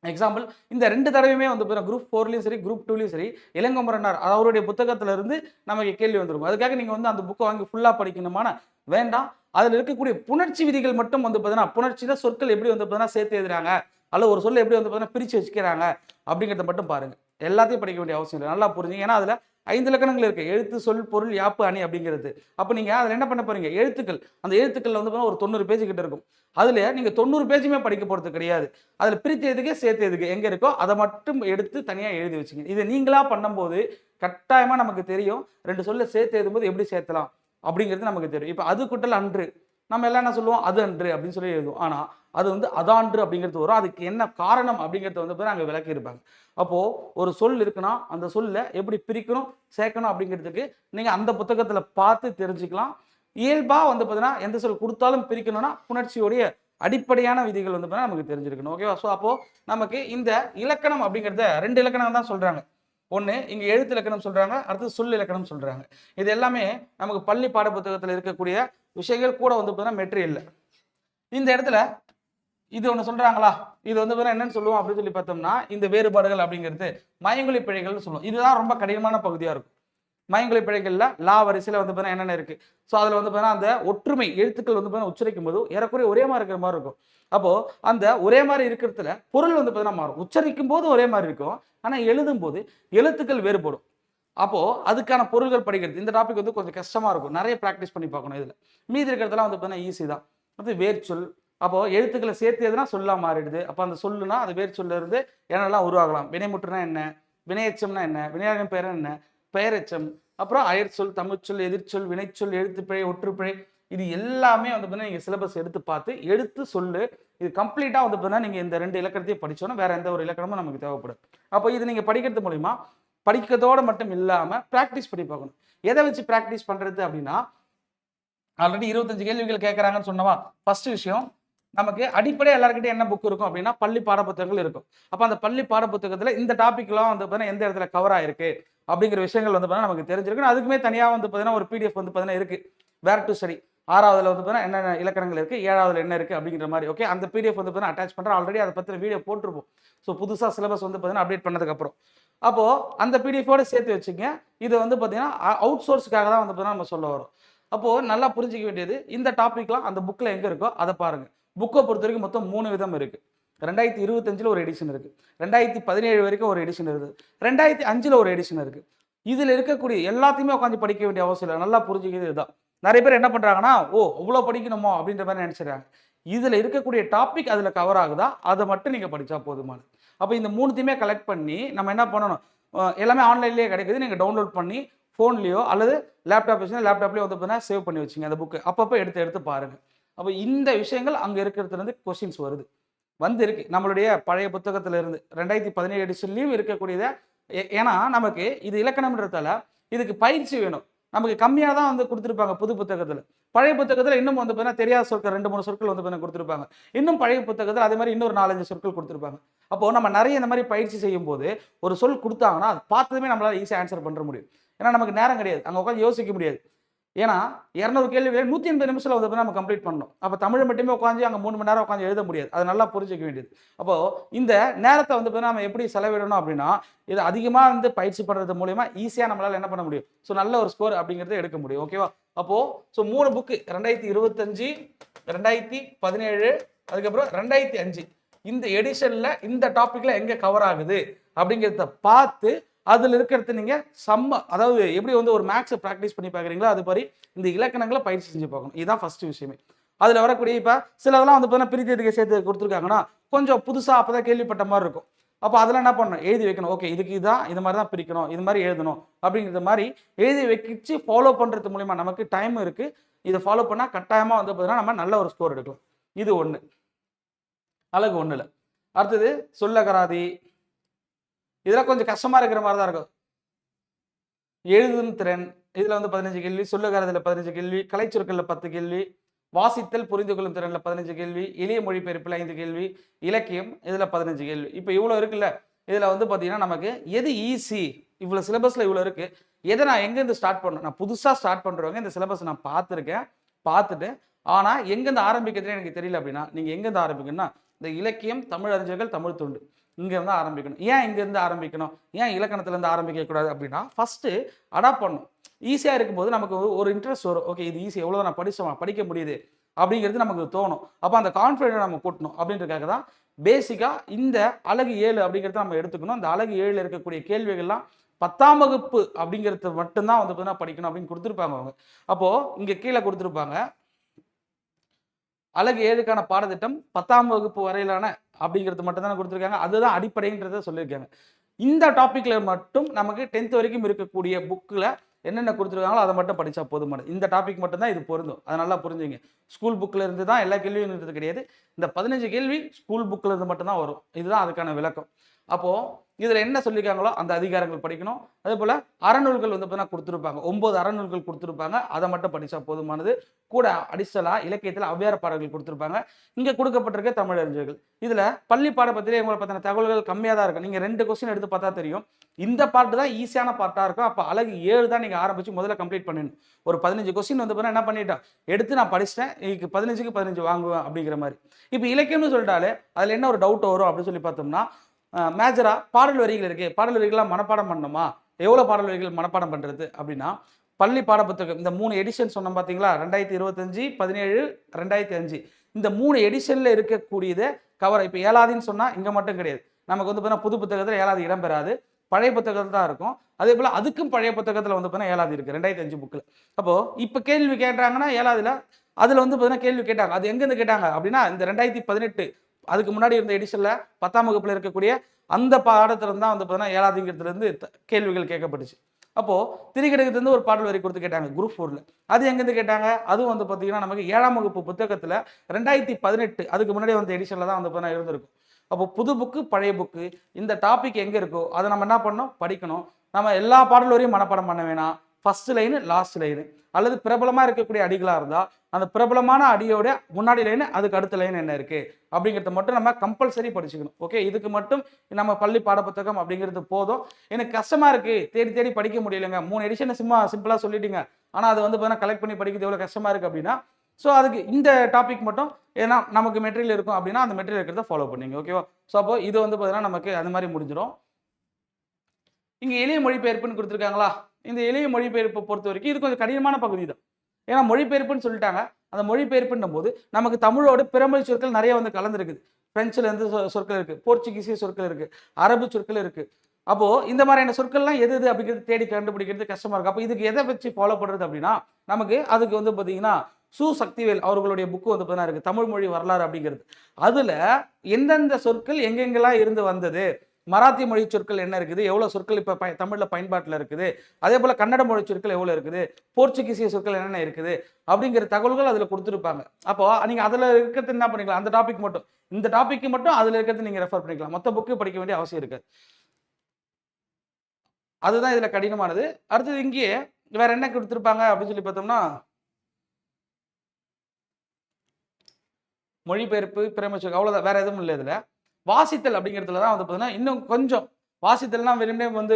எக்ஸாம்பிள் இந்த 2 தடவையுமே வந்து பார்த்தீங்கன்னா, குரூப் 4லயும் சரி, குரூப் 2லயும் சரி, இளங்கோவரனார் அவருடைய புத்தகத்தில இருந்து நமக்கு கேள்வி வந்துரும். அதுக்காக நீங்க வந்து அந்த புக்க வாங்கி ஃபுல்லா படிக்கணுமானா, வேண்டாம். அதில இருக்கக்கூடிய புணர்ச்சி விதிகள் மட்டும் வந்து பார்த்தீங்கன்னா, புணர்ச்சினா சொற்கள் எப்படி வந்து பார்த்தீங்கன்னா சேர்த்து எழுதுறாங்க, அல்லது ஒரு சொல்ல எப்படி வந்து பார்த்தீங்கன்னா பிரிச்சு வச்சுக்கிறாங்க, அப்படிங்கிறத மட்டும் பாருங்க. எல்லாத்தையும் படிக்க வேண்டிய அவசியம் இல்ல. நல்லா புரிஞ்சுங்க. ஏன்னா, அதில 5 இலக்கணங்கள் இருக்கு. எழுத்து, சொல், பொருள், யாப்பு, அணி அப்படிங்கிறது. அப்ப நீங்க அதுல என்ன பண்ண போறீங்க? எழுத்துக்கள். அந்த எழுத்துக்கள்ல வந்து பார்த்தீங்கன்னா ஒரு 90 பேஜ் கிட்ட இருக்கும். அதுல நீங்க 90 பேஜுமே படிக்க போறது கிடையாது. அதுல பிரித்து எதுக்கு, சேர்த்து எதுக்கு, எங்க இருக்கோ அத மட்டும் எடுத்து தனியா எழுதி வச்சுங்க. இத நீங்களா பண்ணும்போது கட்டாயமா நமக்கு தெரியும். 2 சொல்ல சேர்த்து எழுதும்போது எப்படி சேர்த்தலாம் அப்படிங்கிறது நமக்கு தெரியும். இப்ப அது கூட்டல் அன்று. நம்ம எல்லாம் என்ன சொல்லுவோம்? அது அன்று அப்படின்னு சொல்லி எழுதுவோம். ஆனா அது வந்து அதான்று அப்படிங்கிறது வரும். அதுக்கு என்ன காரணம் அப்படிங்கிறத வந்து அங்க விளக்கி இருப்பாங்க. அப்போ ஒரு சொல் இருக்குன்னா அந்த சொல்ல எப்படி பிரிக்கணும், சேர்க்கணும் அப்படிங்கிறதுக்கு நீங்க அந்த புத்தகத்துல பார்த்து தெரிஞ்சுக்கலாம். இயல்பா வந்து பார்த்தீங்கன்னா, எந்த சொல் குடுத்தாலும் பிரிக்கணும்னா, புணர்ச்சியுடைய அடிப்படையான விதிகள் வந்து பார்த்தீங்கன்னா நமக்கு தெரிஞ்சிருக்கணும். ஓகேவா? ஸோ அப்போ நமக்கு இந்த இலக்கணம் அப்படிங்கிறத 2 இலக்கணம் தான் சொல்றாங்க. ஒண்ணு இங்க எழுத்து இலக்கணம் சொல்றாங்க. அடுத்து சொல் இலக்கணம் சொல்றாங்க. இது எல்லாமே நமக்கு பள்ளி பாட புத்தகத்துல இருக்கக்கூடிய விஷயங்கள் கூட வந்து பார்த்தீங்கன்னா மெட்டீரியல்ல. இந்த இடத்துல இது ஒண்ணு சொல்றாங்களா? இது வந்து வேற என்னன்னு சொல்லுவோம் அப்படின்னு சொல்லி பார்த்தோம்னா, இந்த வேறுபாடுகள் அப்படிங்கிறது மயங்கொலி பிழைகள்னு சொல்லுவோம். இதுதான் ரொம்ப கடினமான பகுதியா இருக்கும். மயங்கொலி பிழைகள்ல லா வரிசையில வந்து பார்த்தீங்கன்னா என்னென்ன இருக்கு? ஸோ அதுல வந்து பார்த்தீங்கன்னா அந்த ஒற்றுமை எழுத்துக்கள் வந்து பார்த்தீங்கன்னா உச்சரிக்கும்போது ஏறக்குறைய ஒரே மாரி இருக்கிற மாரி இருக்கும். அப்போ அந்த ஒரே மாரி இருக்கிறதுல பொருள் வந்து பார்த்தீங்கன்னா மாறும். உச்சரிக்கும்போது ஒரே மாரி இருக்கும். ஆனா எழுதும்போது எழுத்துக்கள் வேறுபடும். அப்போ அதுக்கான பொருள்கள் படிக்கிறது. இந்த டாபிக் வந்து கொஞ்சம் கஷ்டமா இருக்கும். நெறைய பிராக்டிஸ் பண்ணி பார்க்கணும் இதுல. மீதி இருக்கிறதெல்லாம் வந்து பார்த்தீங்கன்னா ஈஸி தான். அடுத்து வேர்ச்சொல். அப்போ எழுத்துக்கள சேர்த்து எழுதுனா சொல்லா மாறிடுது. அப்ப அந்த சொல்லுனா அது வேர்ச்சொல்ல இருந்து என்னெல்லாம் உருவாகலாம். வினைமுற்றுனா என்ன? வினையெச்சம்னா என்ன? வினையாளின் பெயர் என்ன? பெயரெச்சம். அப்புறம் அயற்சொல், தமிழ்ச்சொல், எதிர்ச்சொல், வினைச்சொல், எழுத்துப்பிழை, ஒற்றுப்பிழை இது எல்லாமே வந்து பார்த்தீங்கன்னா, நீங்க சிலபஸ் எடுத்து பார்த்து, எடுத்து சொல்லு. இது கம்ப்ளீட்டா வந்து பார்த்தீங்கன்னா, நீங்க இந்த 2 இலக்கணத்தையும் படிச்சோம்னா, வேற எந்த ஒரு இலக்கணமும் நமக்கு தேவைப்படாது. அப்போ இது நீங்க படிக்கிறது மூலியமா, படிக்கிறதோட மட்டும் இல்லாம பிராக்டிஸ் பண்ணி பார்க்கணும். எத வச்சு பிராக்டிஸ் பண்றது அப்படின்னா, ஆல்ரெடி 25 கேள்விகள் கேட்கறாங்கன்னு சொன்னவா? ஃபர்ஸ்ட் விஷயம், நமக்கு அடிப்படையா எல்லார்கிட்டயும் என்ன புக் இருக்கும் அப்படின்னா, பள்ளி பாட புத்தகங்கள் இருக்கும். அப்ப அந்த பள்ளி பாட புத்தகத்துல இந்த டாபிக்லாம் வந்து பார்த்தீங்கன்னா, எந்த இடத்துல கவர் ஆயிருக்கு அப்படிங்கிற விஷயங்கள் வந்து பார்த்தீங்கன்னா, நமக்கு தெரிஞ்சிருக்கணும். அதுக்குமே தனியா வந்து பார்த்தீங்கன்னா, ஒரு பிடிஎஃப் வந்து பார்த்தீங்கன்னா இருக்கு. வேர் டூ ஸ்டடி. 6வதுல வந்து பார்த்தீங்கன்னா, என்னென்ன இலக்கணங்கள் இருக்கு, 7வதுல என்ன இருக்கு அப்படிங்கிற மாரி. ஓகே. அந்த பிடிஎஃப் வந்து பார்த்தீங்கன்னா, அட்டாச் பண்றேன். ஆல்ரெடி அத பத்தின வீடியோ போட்டுருப்போம். ஸோ புதுசா சிலபஸ் வந்து பார்த்தீங்கன்னா, அப்டேட் பண்ணதுக்கு அப்புறம். அப்போ அந்த பிடிஎஃப் ஓட சேர்த்து வச்சுக்கங்க. இது வந்து பார்த்தீங்கன்னா, அவுட் சோர்ஸ்க்காக தான் வந்து பார்த்தீங்கன்னா, நம்ம சொல்ல வரோம். அப்போ நல்லா புரிஞ்சுக்க வேண்டியது, இந்த டாபிக்லாம் அந்த புக்ல எங்க இருக்கோ அத பாருங்க. புக்க பொறுத்தவரைக்கும் மொத்தம் 3 விதம் இருக்கு. 2025ல ஒரு எடிஷன் இருக்கு. 2017 வரைக்கும் ஒரு எடிஷன் இருக்குது. 2005ல ஒரு எடிஷன் இருக்கு. இதுல இருக்கக்கூடிய எல்லாத்தையுமே உட்காந்து படிக்க வேண்டிய அவசியம் இல்ல. நல்லா புரிஞ்சுக்கிறது இதுதான். நெறைய பேர் என்ன பண்றாங்கன்னா, "ஓ! இவ்ளோ படிக்கணுமோ?" அப்படின்ற மாரி நெனைச்சுறாங்க. இதுல இருக்கக்கூடிய டாபிக் அதுல கவர் ஆகுதா? அத மட்டும் நீங்க படிச்சா போதுமானது. அப்ப இந்த 3த்தையுமே கலெக்ட் பண்ணி நம்ம என்ன பண்ணணும்? எல்லாமே ஆன்லைன்லயே கிடைக்குது. நீங்க டவுன்லோட் பண்ணி ஃபோன்லயோ அல்லது லேப்டாப் வச்சுருந்தா லேப்டாப்லயே வந்து பார்த்தீங்கன்னா, சேவ் பண்ணி வச்சுங்க அந்த புக்க. அப்பப்ப எடுத்து எடுத்து பாருங்க. அப்ப இந்த விஷயங்கள் அங்க இருக்கிறதுலருந்து கொஸ்டின்ஸ் வருது. வந்திருக்கு. நம்மளுடைய பழைய புத்தகத்துல இருந்து 2017 எடிஷன்லயும் இருக்கக்கூடியத ஏன்னா நமக்கு இது இலக்கணம்ன்றதால இதுக்கு பயிற்சி வேணும். நமக்கு கம்மியா தான் வந்து குடுத்திருப்பாங்க புது புத்தகத்துல. பழைய புத்தகத்துல இன்னும் வந்து பார்த்தீங்கன்னா, தெரியாத சொற்கள் 2, 3 சொற்கள் வந்து பார்த்தீங்கன்னா குடுத்திருப்பாங்க. இன்னும் பழைய புத்தகத்துல அதே மாரி இன்னொரு 4, 5 சொற்கள் குடுத்திருப்பாங்க. அப்போ நம்ம நெறைய இந்த மாரி பயிற்சி செய்யும்போது, ஒரு சொல் குடுத்தாங்கன்னா, அது பார்த்ததுமே நம்மளால ஈஸியா ஆன்ஸர் பண்ற முடியும். ஏன்னா நமக்கு நேரம் கிடையாது. அங்க உட்கார்ந்து யோசிக்க முடியாது. ஏன்னா 200 கேள்விகள 180 நிமிஷத்துல வந்து நம்ம கம்ப்ளீட் பண்ணணும். அப்ப தமிழ மட்டுமே உட்கார்ந்து அங்க 3 மணி நேரம் உட்கார்ந்து எழுத முடியாது. அத நல்லா புரிஞ்சுக்க வேண்டியது. அப்போ இந்த நேரத்த வந்து பார்த்தீங்கன்னா, நம்ம எப்படி செலவிடணும் அப்படின்னா, இத அதிகமா வந்து பயிற்சி பண்றது மூலியமா ஈஸியா நம்மளால என்ன பண்ண முடியும்? ஸோ நல்ல ஒரு ஸ்கோர் அப்படிங்கிறத எடுக்க முடியும். ஓகேவா? அப்போ 3 புக் 2025, 2017 அதுக்கப்புறம் 2005 இந்த எடிஷன்ல இந்த டாபிக்ல எங்க கவர் ஆகுது அப்படிங்கிறத பார்த்து அதுல இருக்கிறது நீங்க அதாவது எப்படி வந்து ஒரு மேத்ஸ பிராக்டிஸ் பண்ணி பார்க்குறீங்களோ, அது மாரி இந்த இலக்கணங்கள பயிற்சி செஞ்சு பார்க்கணும். இதுதான் ஃபர்ஸ்ட் விஷயமே. அதுல வரக்கூடிய இப்ப சிலதெல்லாம் வந்து பார்த்தீங்கன்னா, பிரித்து எடுக்க சேர்த்து குடுத்துருக்காங்கன்னா, கொஞ்சம் புதுசா அப்பதான் கேள்விப்பட்ட மாரி இருக்கும். அப்ப அதெல்லாம் என்ன பண்ணணும்? எழுதி வைக்கணும். ஓகே இதுக்கு இதான் இது மாரி தான் பிரிக்கணும். இது மாரி எழுதணும். அப்படிங்கிற மாரி எழுதி வச்சு ஃபாலோ பண்றது மூலியமா நமக்கு டைம் இருக்கு. இத ஃபாலோ பண்ணா கட்டாயமா வந்து பார்த்தீங்கன்னா, நம்ம நல்ல ஒரு ஸ்கோர் எடுக்கலாம். இது 1. அழகு 1ல. அடுத்தது சொல்லகராதி. இதெல்லாம் கொஞ்சம் கஷ்டமா இருக்கிற மாரி தான் இருக்கும். எழுதும் திறன். இதுல வந்து 15 கேள்வி. சொல்லுகரதுல 15 கேள்வி. கலைச்சொற்கள்ல 10 கேள்வி. வாசித்தல், புரிந்து கொள்ளும் திறன்ல 15 கேள்வி. எளிய மொழிபெயர்ப்புல 5 கேள்வி. இலக்கியம் இதுல 15 கேள்வி. இப்ப இவ்வளோ இருக்குல்ல. இதுல வந்து பார்த்தீங்கன்னா, நமக்கு எது ஈஸி? இவ்வளோ சிலபஸ்ல இவ்வளோ இருக்கு. எத நான் எங்கேருந்து ஸ்டார்ட் பண்ணணும்? நான் புதுசா ஸ்டார்ட் பண்றவங்க இந்த சிலபஸ் நான் பார்த்துருக்கேன். பார்த்துட்டு, ஆனா எங்கேருந்து ஆரம்பிக்கிறதுன்னு எனக்கு தெரியல அப்படின்னா, நீங்க எங்கேருந்து ஆரம்பிக்கணும்னா, இந்த இலக்கியம், தமிழ் அறிஞர்கள், தமிழ் தொண்டு. இங்க இருந்து ஆரம்பிக்கணும். ஏன் இங்க இருந்து ஆரம்பிக்கணும்? ஏன் இலக்கணத்துல இருந்து ஆரம்பிக்க கூடாது அப்படின்னா, ஃபர்ஸ்ட்டு அடாப்ட் பண்ணணும். ஈஸியா இருக்கும்போது நமக்கு ஒரு இன்ட்ரெஸ்ட் வரும். ஓகே இது ஈஸி எவ்வளோ நான் படிக்க முடியுது அப்படிங்கிறது நமக்கு தோணும். அப்ப அந்த கான்ஃபிடென்ட் நம்ம கூட்டணும் அப்படின்றதுக்காக தான் பேசிக்கா இந்த அலகு 7 அப்படிங்கிறத நம்ம எடுத்துக்கணும். அந்த அலகு 7ல இருக்கக்கூடிய கேள்விகள்லாம் 10ஆம் வகுப்பு அப்படிங்கிறது மட்டும்தான் வந்து பார்த்தீங்கன்னா படிக்கணும் அப்படின்னு கொடுத்துருப்பாங்க அவங்க. அப்போது இங்கே கீழே கொடுத்துருப்பாங்க, அழகு 7க்கான பாடத்திட்டம் 10ஆம் வகுப்பு வரையிலான அப்படிங்கிறது மட்டும் தானே கொடுத்துருக்காங்க. அதுதான் அடிப்படைன்றதை சொல்லியிருக்காங்க. இந்த டாப்பிக்ல மட்டும் நமக்கு 10th வரைக்கும் இருக்கக்கூடிய புக்கில் என்னென்ன கொடுத்துருக்காங்களோ அதை மட்டும் படித்தா போதுமானது. இந்த டாபிக் மட்டும் தான் இது பொருந்தும். அதை நல்லா புரிஞ்சுங்க. ஸ்கூல் புக்கில் இருந்து தான் எல்லா கேள்வியும் இருந்தது கிடையாது. இந்த 15 கேள்வி ஸ்கூல் புக்கில் இருந்து மட்டும் தான் வரும். இதுதான் அதுக்கான விளக்கம். அப்போது இதில் என்ன சொல்லியிருக்காங்களோ அந்த அதிகாரங்கள் படிக்கணும். அதே போல் அறநூல்கள் வந்து பார்த்தீங்கன்னா கொடுத்துருப்பாங்க. 9 அறநூல்கள் கொடுத்துருப்பாங்க. அதை மட்டும் படித்தா போதுமானது. கூட அடிஷனலாக இலக்கியத்தில் ஔவையார் பாடல்கள் கொடுத்துருப்பாங்க. இங்கே கொடுக்கப்பட்டிருக்க தமிழறிஞர்கள். இதில் பள்ளி பாடப்பத்திரிகை உங்களை பற்றின தகவல்கள் கம்மியாக தான் இருக்கும். நீங்கள் 2 கொஸ்டின் எடுத்து பார்த்தா தெரியும். இந்த பார்ட்டு தான் ஈஸியான பார்ட்டாக இருக்கும். அப்போ அழகு 7 தான் நீங்கள் ஆரம்பித்து முதல்ல கம்ப்ளீட் பண்ணிடணும். ஒரு 15 கொஸ்டின் வந்து பார்த்தா என்ன பண்ணிட்டேன், எடுத்து நான் படிச்சிட்டேன், இன்னைக்கு 15க்கு 15 வாங்குவேன் அப்படிங்கிற மாதிரி. இப்போ இலக்கியம்னு சொல்லிட்டாலே அதில் என்ன ஒரு டவுட் வரும் அப்படின்னு சொல்லி பார்த்தோம்னா, மேஜராக பாடல் வரிகள் இருக்குது. பாடல் வரிகள்லாம் மனப்பாடம் பண்ணணுமா? எவ்வளோ பாடல் வரிகள் மனப்பாடம் பண்ணுறது அப்படின்னா, பள்ளி பாடப்புத்தகம் இந்த 3 எடிஷன் சொன்னோம் பார்த்தீங்களா, 2025, 17, 2005 இந்த 3 எடிஷனில் இருக்கக்கூடியதை கவர். இப்போ 7ஆவதுன்னு சொன்னால் இங்கே மட்டும் கிடையாது. நமக்கு வந்து பார்த்தீங்கன்னா புது புத்தகத்தில் 7ஆவது இடம் பெறாது. பழைய புத்தகத்தில் தான் இருக்கும். அதே போல் அதுக்கும் பழைய புத்தகத்தில் வந்து பார்த்தீங்கன்னா 7ஆவது இருக்குது 2005 புக்கில். அப்போது இப்போ கேள்வி கேட்டாங்கன்னா 7ஆவதுல அதில் வந்து பார்த்தீங்கன்னா கேள்வி கேட்டாங்க. அது எங்கேருந்து கேட்டாங்க அப்படின்னா, இந்த 2018 அதுக்கு முன்னாடி இருந்த எடிஷனில் 10ஆம் வகுப்பில் இருக்கக்கூடிய அந்த பாடத்திலிருந்து தான் வந்து பார்த்தீங்கன்னா 7ஆவதுங்கிறதுலேருந்து கேள்விகள் கேட்கப்பட்டுச்சு. அப்போது திரிகடுகத்துலேருந்து ஒரு பாடல் வரி கொடுத்து கேட்டாங்க குரூப் 4ல். அது எங்கேருந்து கேட்டாங்க, அதுவும் வந்து பார்த்தீங்கன்னா நமக்கு 7ஆம் வகுப்பு புத்தகத்தில் 2018 அதுக்கு முன்னாடி வந்த எடிஷனில் தான் வந்து பார்த்தீங்கன்னா இருந்திருக்கும். அப்போ புது புக்கு பழைய புக்கு இந்த டாபிக் எங்கே இருக்கோ அதை நம்ம என்ன பண்ணணும், படிக்கணும். நம்ம எல்லா பாடல் வரையும் மனப்பாடம் பண்ண வேணாம். ஃபர்ஸ்ட் லைனு லாஸ்ட் லைனு அல்லது பிரபலமாக இருக்கக்கூடிய அடிகளாக இருந்தால் அந்த பிரபலமான அடியோட முன்னாடி லைனு அதுக்கு அடுத்த லைன் என்ன இருக்குது அப்படிங்கிறத மட்டும் நம்ம கம்பல்சரி படிச்சுக்கணும். ஓகே, இதுக்கு மட்டும் நம்ம பள்ளி பாடப்புத்தகம் அப்படிங்கிறது போதும். எனக்கு கஷ்டமாக இருக்குது, தேடி தேடி படிக்க முடியலைங்க, 3 எடிஷனை சிம்பிளாக சொல்லிட்டீங்க, ஆனால் அது வந்து பார்த்தீங்கன்னா கலெக்ட் பண்ணி படிக்கிறது எவ்வளோ கஷ்டமாக இருக்குது அப்படின்னா, ஸோ அதுக்கு இந்த டாபிக் மட்டும் ஏன்னா நமக்கு மெட்டீரியல் இருக்கும் அப்படின்னா அந்த மெட்டீரியல் இருக்கிறத ஃபாலோ பண்ணிங்க. ஓகேவா? ஸோ அப்போ இது வந்து பார்த்தீங்கன்னா நமக்கு அந்த மாதிரி முடிஞ்சிடும். இங்கே எளிய மொழிபெயர்ப்புன்னு கொடுத்துருக்காங்களா, இந்த எளிய மொழிபெயர்ப்பை பொறுத்த வரைக்கும் இது கொஞ்சம் கடினமான பகுதி தான். ஏன்னா மொழிபெயர்ப்புன்னு சொல்லிட்டாங்க. அந்த மொழிபெயர்ப்புன்னும் போது நமக்கு தமிழோட பிறமொழி சொற்கள் நிறைய வந்து கலந்துருக்குது. பிரெஞ்சுலேருந்து சொற்கள் இருக்குது, போர்ச்சுகீசிய சொற்கள் இருக்குது, அரபு சொற்கள் இருக்குது. அப்போது இந்த மாதிரியான சொற்கள்லாம் எது எது அப்படிங்கிறது தேடி கண்டுபிடிக்கிறது கஷ்டமாக இருக்குது. அப்போ இதுக்கு எதை வச்சு ஃபாலோ பண்ணுறது அப்படின்னா, நமக்கு அதுக்கு வந்து பார்த்தீங்கன்னா சு சக்திவேல் அவர்களுடைய புக்கு வந்து பார்த்தீங்கன்னா இருக்குது, தமிழ் மொழி வரலாறு அப்படிங்கிறது. அதில் எந்தெந்த சொற்கள் எங்கெங்கெல்லாம் இருந்து வந்தது, மராத்தி மொழி சொற்கள் என்ன இருக்குது, எவ்வளோ சொற்கள் இப்போ தமிழில் பயன்பாட்டில் இருக்குது, அதே போல் கன்னட மொழி சொற்கள் எவ்வளோ இருக்குது, போர்ச்சுகீசிய சொற்கள் என்னென்ன இருக்குது அப்படிங்கிற தகவல்கள் அதில் கொடுத்துருப்பாங்க. அப்போ நீங்கள் அதில் இருக்கிறது என்ன பண்ணிக்கலாம், அந்த டாபிக் மட்டும் இந்த டாபிக்கு மட்டும் அதில் இருக்கிறது நீங்கள் ரெஃபர் பண்ணிக்கலாம். மொத்த புக்கு படிக்க வேண்டிய அவசியம் இருக்காது. அதுதான் இதில் கடினமானது. அடுத்தது இங்கேயே வேற என்ன கொடுத்துருப்பாங்க அப்படின்னு சொல்லி பார்த்தோம்னா, மொழிபெயர்ப்பு பிறமொழி அவ்வளோதான், வேற எதுவும் இல்லை. இதில் வாசித்தல் அப்படிங்கிறதுல தான் வந்து பார்த்தீங்கன்னா இன்னும் கொஞ்சம் வாசித்தல்னா வெறுமனே வந்து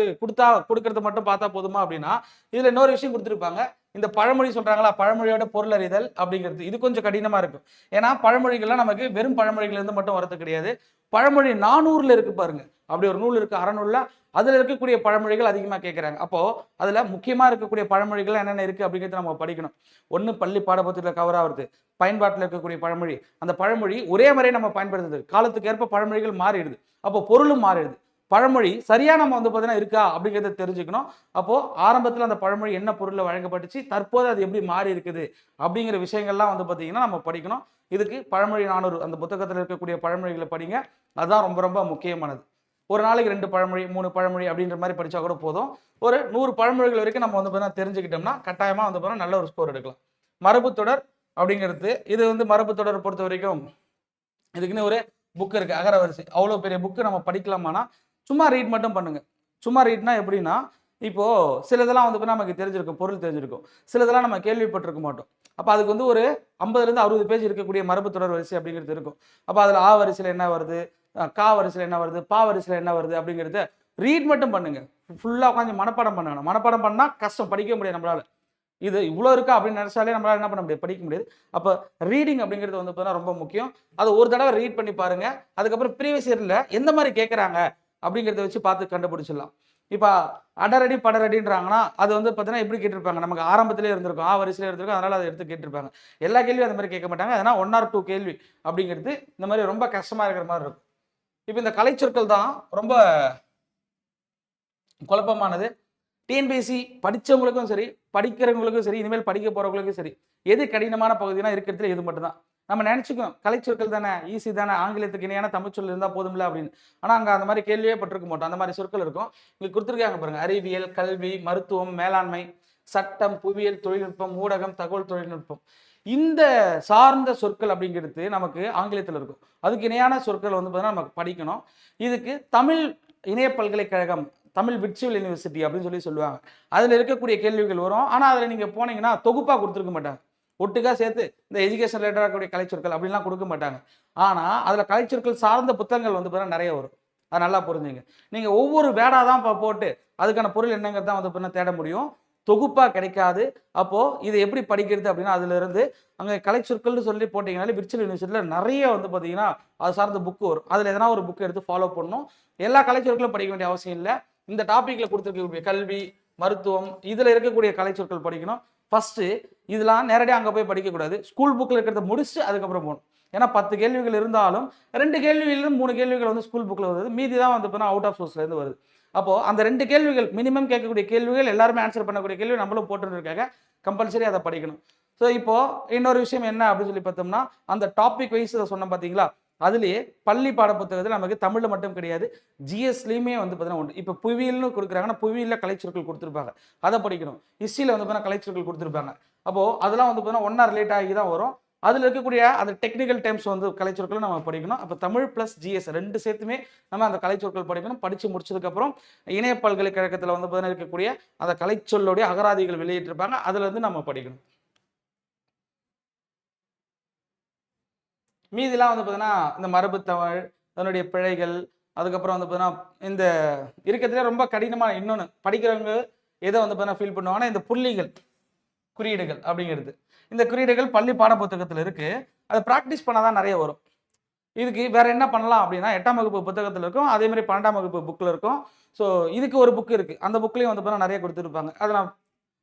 கொடுக்கறது மட்டும் பார்த்தா போதுமா அப்படின்னா, இதில் இன்னொரு விஷயம் கொடுத்துருப்பாங்க. இந்த பழமொழி சொல்கிறாங்களா, பழமொழியோட பொருள் அறிதல் அப்படிங்கிறது இது கொஞ்சம் கடினமாக இருக்கும். ஏன்னா பழமொழிகள்லாம் நமக்கு வெறும் பழமொழிகள்லேருந்து மட்டும் வரது கிடையாது. பழமொழி 400ல் இருக்கு பாருங்க, அப்படி ஒரு நூல் இருக்குது அறநூலில். அதில் இருக்கக்கூடிய பழமொழிகள் அதிகமாக கேட்குறாங்க. அப்போது அதில் முக்கியமாக இருக்கக்கூடிய பழமொழிகள் என்னென்ன இருக்குது அப்படிங்கிறத நம்ம படிக்கணும். ஒன்று பள்ளி பாடப்புத்தகத்தில் கவர் ஆகுறது, பயன்பாட்டில் இருக்கக்கூடிய பழமொழி, அந்த பழமொழி ஒரே முறை நம்ம பயன்படுத்துது, காலத்துக்கு ஏற்ப பழமொழிகள் மாறிடுது, அப்போ பொருளும் மாறிடுது. பழமொழி சரியாக நம்ம வந்து பார்த்தீங்கன்னா இருக்கா அப்படிங்கிறத தெரிஞ்சுக்கணும். அப்போது ஆரம்பத்தில் அந்த பழமொழி என்ன பொருளில் வழங்கப்பட்டுச்சு, தற்போது அது எப்படி மாறி இருக்குது அப்படிங்கிற விஷயங்கள்லாம் வந்து பார்த்தீங்கன்னா நம்ம படிக்கணும். இதுக்கு பழமொழி 400 அந்த புத்தகத்தில் இருக்கக்கூடிய பழமொழிகளை படிங்க. அதுதான் ரொம்ப ரொம்ப முக்கியமானது. ஒரு நாளைக்கு 2 பழமொழி 3 பழமொழி அப்படின்ற மாதிரி படித்தா கூட போதும். ஒரு 100 பழமொழிகள் வரைக்கும் நம்ம வந்து பார்த்தீங்கன்னா தெரிஞ்சுக்கிட்டோம்னா கட்டாயமாக வந்து பார்த்தீங்கன்னா நல்ல ஒரு ஸ்கோர் எடுக்கலாம். மரபு தொடர் அப்படிங்கிறது இது வந்து மரபு தொடரை பொறுத்த வரைக்கும் இதுக்குன்னு ஒரு புக் இருக்குது, அகரவரிசை. அவ்வளோ பெரிய புக்கு நம்ம படிக்கலாமானா சும்மா ரீட் மட்டும் பண்ணுங்க. சும்மா ரீட்னா எப்படின்னா, இப்போது சிலதெல்லாம் வந்து நமக்கு தெரிஞ்சிருக்கும், பொருள் தெரிஞ்சிருக்கும், சிலதெல்லாம் நம்ம கேள்விப்பட்டிருக்க மாட்டோம். அப்போ அதுக்கு வந்து ஒரு 50லேருந்து 60 பேஜ் இருக்கக்கூடிய மரபு தொடர் வரிசை அப்படிங்கிறது இருக்கும். அப்போ அதில் ஆ வரிசையில் என்ன வருது, கா வரிசையில் என்ன வருது, பா வரிசையில் என்ன வருது அப்படிங்கிறத ரீட் மட்டும் பண்ணுங்க. ஃபுல்லாக உட்காந்து மனப்பாடம் பண்ண வேணாம். மனப்பாடம் பண்ணால் கஷ்டம், படிக்க முடியாது நம்மளால. இது இவ்வளோ இருக்கா அப்படின்னு நினச்சாலே நம்மளால என்ன பண்ண முடியாது, படிக்க முடியாது. அப்போ ரீடிங் அப்படிங்கிறது வந்து பார்த்தீங்கன்னா ரொம்ப முக்கியம். அதை ஒரு தடவை ரீட் பண்ணி பாருங்க. அதுக்கப்புறம் ப்ரீவியஸ் இயரில் எந்த மாதிரி கேட்குறாங்க அப்படிங்கிறத வச்சு பார்த்து கண்டுபிடிச்சிடலாம். இப்போ அடரடி படரடின்றாங்கன்னா அது வந்து பார்த்தீங்கன்னா எப்படி கேட்டிருப்பாங்க, நமக்கு ஆரம்பத்திலே இருந்திருக்கும், ஆ வரிசையில் இருந்திருக்கும், அதனால் அதை எடுத்து கேட்டிருப்பாங்க. எல்லா கேள்வியும் அந்த மாதிரி கேட்க மாட்டாங்க. அதனால் 1 or 2 கேள்வி அப்படிங்கிறது இந்த மாதிரி ரொம்ப கஷ்டமாக இருக்கிற மாதிரி இருக்கும். இப்போ இந்த கலைச்சொற்கள் தான் ரொம்ப குழப்பமானது. டிஎன்பிஎஸ்சி படித்தவங்களுக்கும் சரி, படிக்கிறவங்களுக்கும் சரி, இனிமேல் படிக்க போகிறவங்களுக்கும் சரி, எது கடினமான பகுதினா இருக்கிறதுல இது மட்டும் தான். நம்ம நினச்சிக்குவோம் கலைச்சொற்கள் தானே, ஈஸி தானே, ஆங்கிலத்துக்கு இணையான தமிழ் சொல் இருந்தால் போதும்ல அப்படின்னு. ஆனால் அங்கே அந்த மாதிரி கேள்வியே பட்டிருக்க மாட்டோம். அந்த மாதிரி சொற்கள் இருக்கும். இங்கே கொடுத்துருக்காங்க பாருங்க, அறிவியல், கல்வி, மருத்துவம், மேலாண்மை, சட்டம், புவியியல், தொழில்நுட்பம், ஊடகம், தகவல் தொழில்நுட்பம். இந்த சார்ந்த சொற்கள் அப்படிங்கிறது நமக்கு ஆங்கிலத்தில் இருக்கும். அதுக்கு இணையான சொற்கள் வந்து பார்த்தீங்கன்னா நமக்கு படிக்கணும். இதுக்கு தமிழ் இணைய பல்கலைக்கழகம், தமிழ் விர்ச்சுவல் யூனிவர்சிட்டி அப்படின்னு சொல்லுவாங்க. அதில் இருக்கக்கூடிய கேள்விகள் வரும். ஆனால் அதில் நீங்கள் போனீங்கன்னா தொகுப்பாக கொடுத்துருக்க மாட்டாங்க. ஒட்டுக்கா சேர்த்து இந்த எஜுகேஷன் ரிலேட்டடாக இருக்கக்கூடிய கலைச்சொற்கள் அப்படின்லாம் கொடுக்க மாட்டாங்க. ஆனால் அதில் கலைச்சொற்கள் சார்ந்த புத்தகங்கள் வந்து பார்த்தீங்கன்னா நிறைய வரும். அது நல்லா புரிஞ்சுங்க. நீங்கள் ஒவ்வொரு வேடாக தான் போட்டு அதுக்கான பொருள் என்னங்கிறது தான் வந்து பார்த்தீங்கன்னா தேட முடியும். தொகுப்பாக கிடைக்காது. அப்போது இதை எப்படி படிக்கிறது அப்படின்னா, அதிலிருந்து அங்கே கலைச்சொற்கள்னு சொல்லி போட்டிங்கனாலே விர்ச்சுவல் யூனிவர்சிட்டியில் நிறைய வந்து பார்த்தீங்கன்னா அது சார்ந்த புக்கு வரும். அதில் எதனா ஒரு புக்கு எடுத்து ஃபாலோ பண்ணணும். எல்லா கலைச்சொற்களும் படிக்க வேண்டிய அவசியம் இல்லை. இந்த டாப்பிக்கில் கொடுத்துருக்கக்கூடிய கல்வி, மருத்துவம், இதில் இருக்கக்கூடிய கலைச்சொற்கள் படிக்கணும். ஃபஸ்ட்டு இதெல்லாம் நேரடியாக அங்கே போய் படிக்கக்கூடாது. ஸ்கூல் புக்கில் இருக்கிறத முடிச்சுட்டு அதுக்கப்புறம் போகணும். ஏன்னா 10 கேள்விகள் இருந்தாலும் 2 கேள்வியிலிருந்து 3 கேள்விகள் வந்து ஸ்கூல் புக்கில் வருது. மீதி தான் வந்து பார்த்தீங்கன்னா அவுட் ஆஃப் சோர்ஸ்லேருந்து வருது. அப்போது அந்த 2 கேள்விகள் மினிமம் கேட்கக்கூடிய கேள்விகள் எல்லாருமே ஆன்சர் பண்ணக்கூடிய கேள்வி நம்மளும் போட்டுருக்காங்க. கம்பல்சரி அதை படிக்கணும். ஸோ இப்போது இன்னொரு விஷயம் என்ன அப்படின்னு சொல்லி பார்த்தோம்னா, அந்த டாபிக் வைஸ் சொன்னோம் பார்த்தீங்களா, அதுலேயே பள்ளி பாடப்புத்தகத்தில் நமக்கு தமிழில் மட்டும் கிடையாது, ஜிஎஸ்லேயுமே வந்து பார்த்தீங்கன்னா உண்டு. இப்போ புவியியல்னு கொடுக்குறாங்கன்னா புவியியலில் கலைச்சொற்கள் கொடுத்துருப்பாங்க, அதை படிக்கணும். ஹிஸ்ட்ரியில் வந்து பார்த்தீங்கன்னா கலைச்சொற்கள் கொடுத்துருப்பாங்க. அப்போது அதெல்லாம் வந்து பார்த்தீங்கன்னா ஒன்றா ரிலேட் ஆகி தான் வரும். அதில் இருக்கக்கூடிய அந்த டெக்னிக்கல் டேர்ம்ஸ் வந்து கலைச்சொற்களும் நம்ம படிக்கணும். அப்போ தமிழ் ப்ளஸ் ஜிஎஸ் 2 சேர்த்துமே நம்ம அந்த கலைச்சொற்கள் படிக்கணும். படித்து முடிச்சதுக்கப்புறம் இணைய பல்கலைக்கழகத்தில் வந்து பார்த்தீங்கன்னா இருக்கக்கூடிய அந்த கலைச்சொல்லுடைய அகராதிகள் வெளியிட்டிருப்பாங்க, அதில் இருந்து நம்ம படிக்கணும். மீதிலாம் வந்து பார்த்தீங்கன்னா இந்த மரபு தமிழ், அதனுடைய பிழைகள், அதுக்கப்புறம் வந்து பார்த்தீங்கன்னா இந்த இருக்கிறதுலே ரொம்ப கடினமான இன்னொன்று படிக்கிறவங்க எதை வந்து பார்த்தீங்கன்னா ஃபீல் பண்ணுவாங்கன்னா இந்த புள்ளிகள், குறியீடுகள் அப்படிங்கிறது. இந்த குறியீடுகள் பள்ளி பாட புத்தகத்தில் இருக்குது. அதை ப்ராக்டிஸ் பண்ணால் தான் நிறைய வரும். இதுக்கு வேற என்ன பண்ணலாம் அப்படின்னா 8ஆம் வகுப்பு புத்தகத்தில் இருக்கும், அதே மாதிரி 12ஆம் வகுப்பு புக்கில் இருக்கும். ஸோ இதுக்கு ஒரு புக் இருக்குது. அந்த புக்லேயும் வந்து பார்த்தீங்கன்னா நிறைய கொடுத்துருப்பாங்க. அதை நான்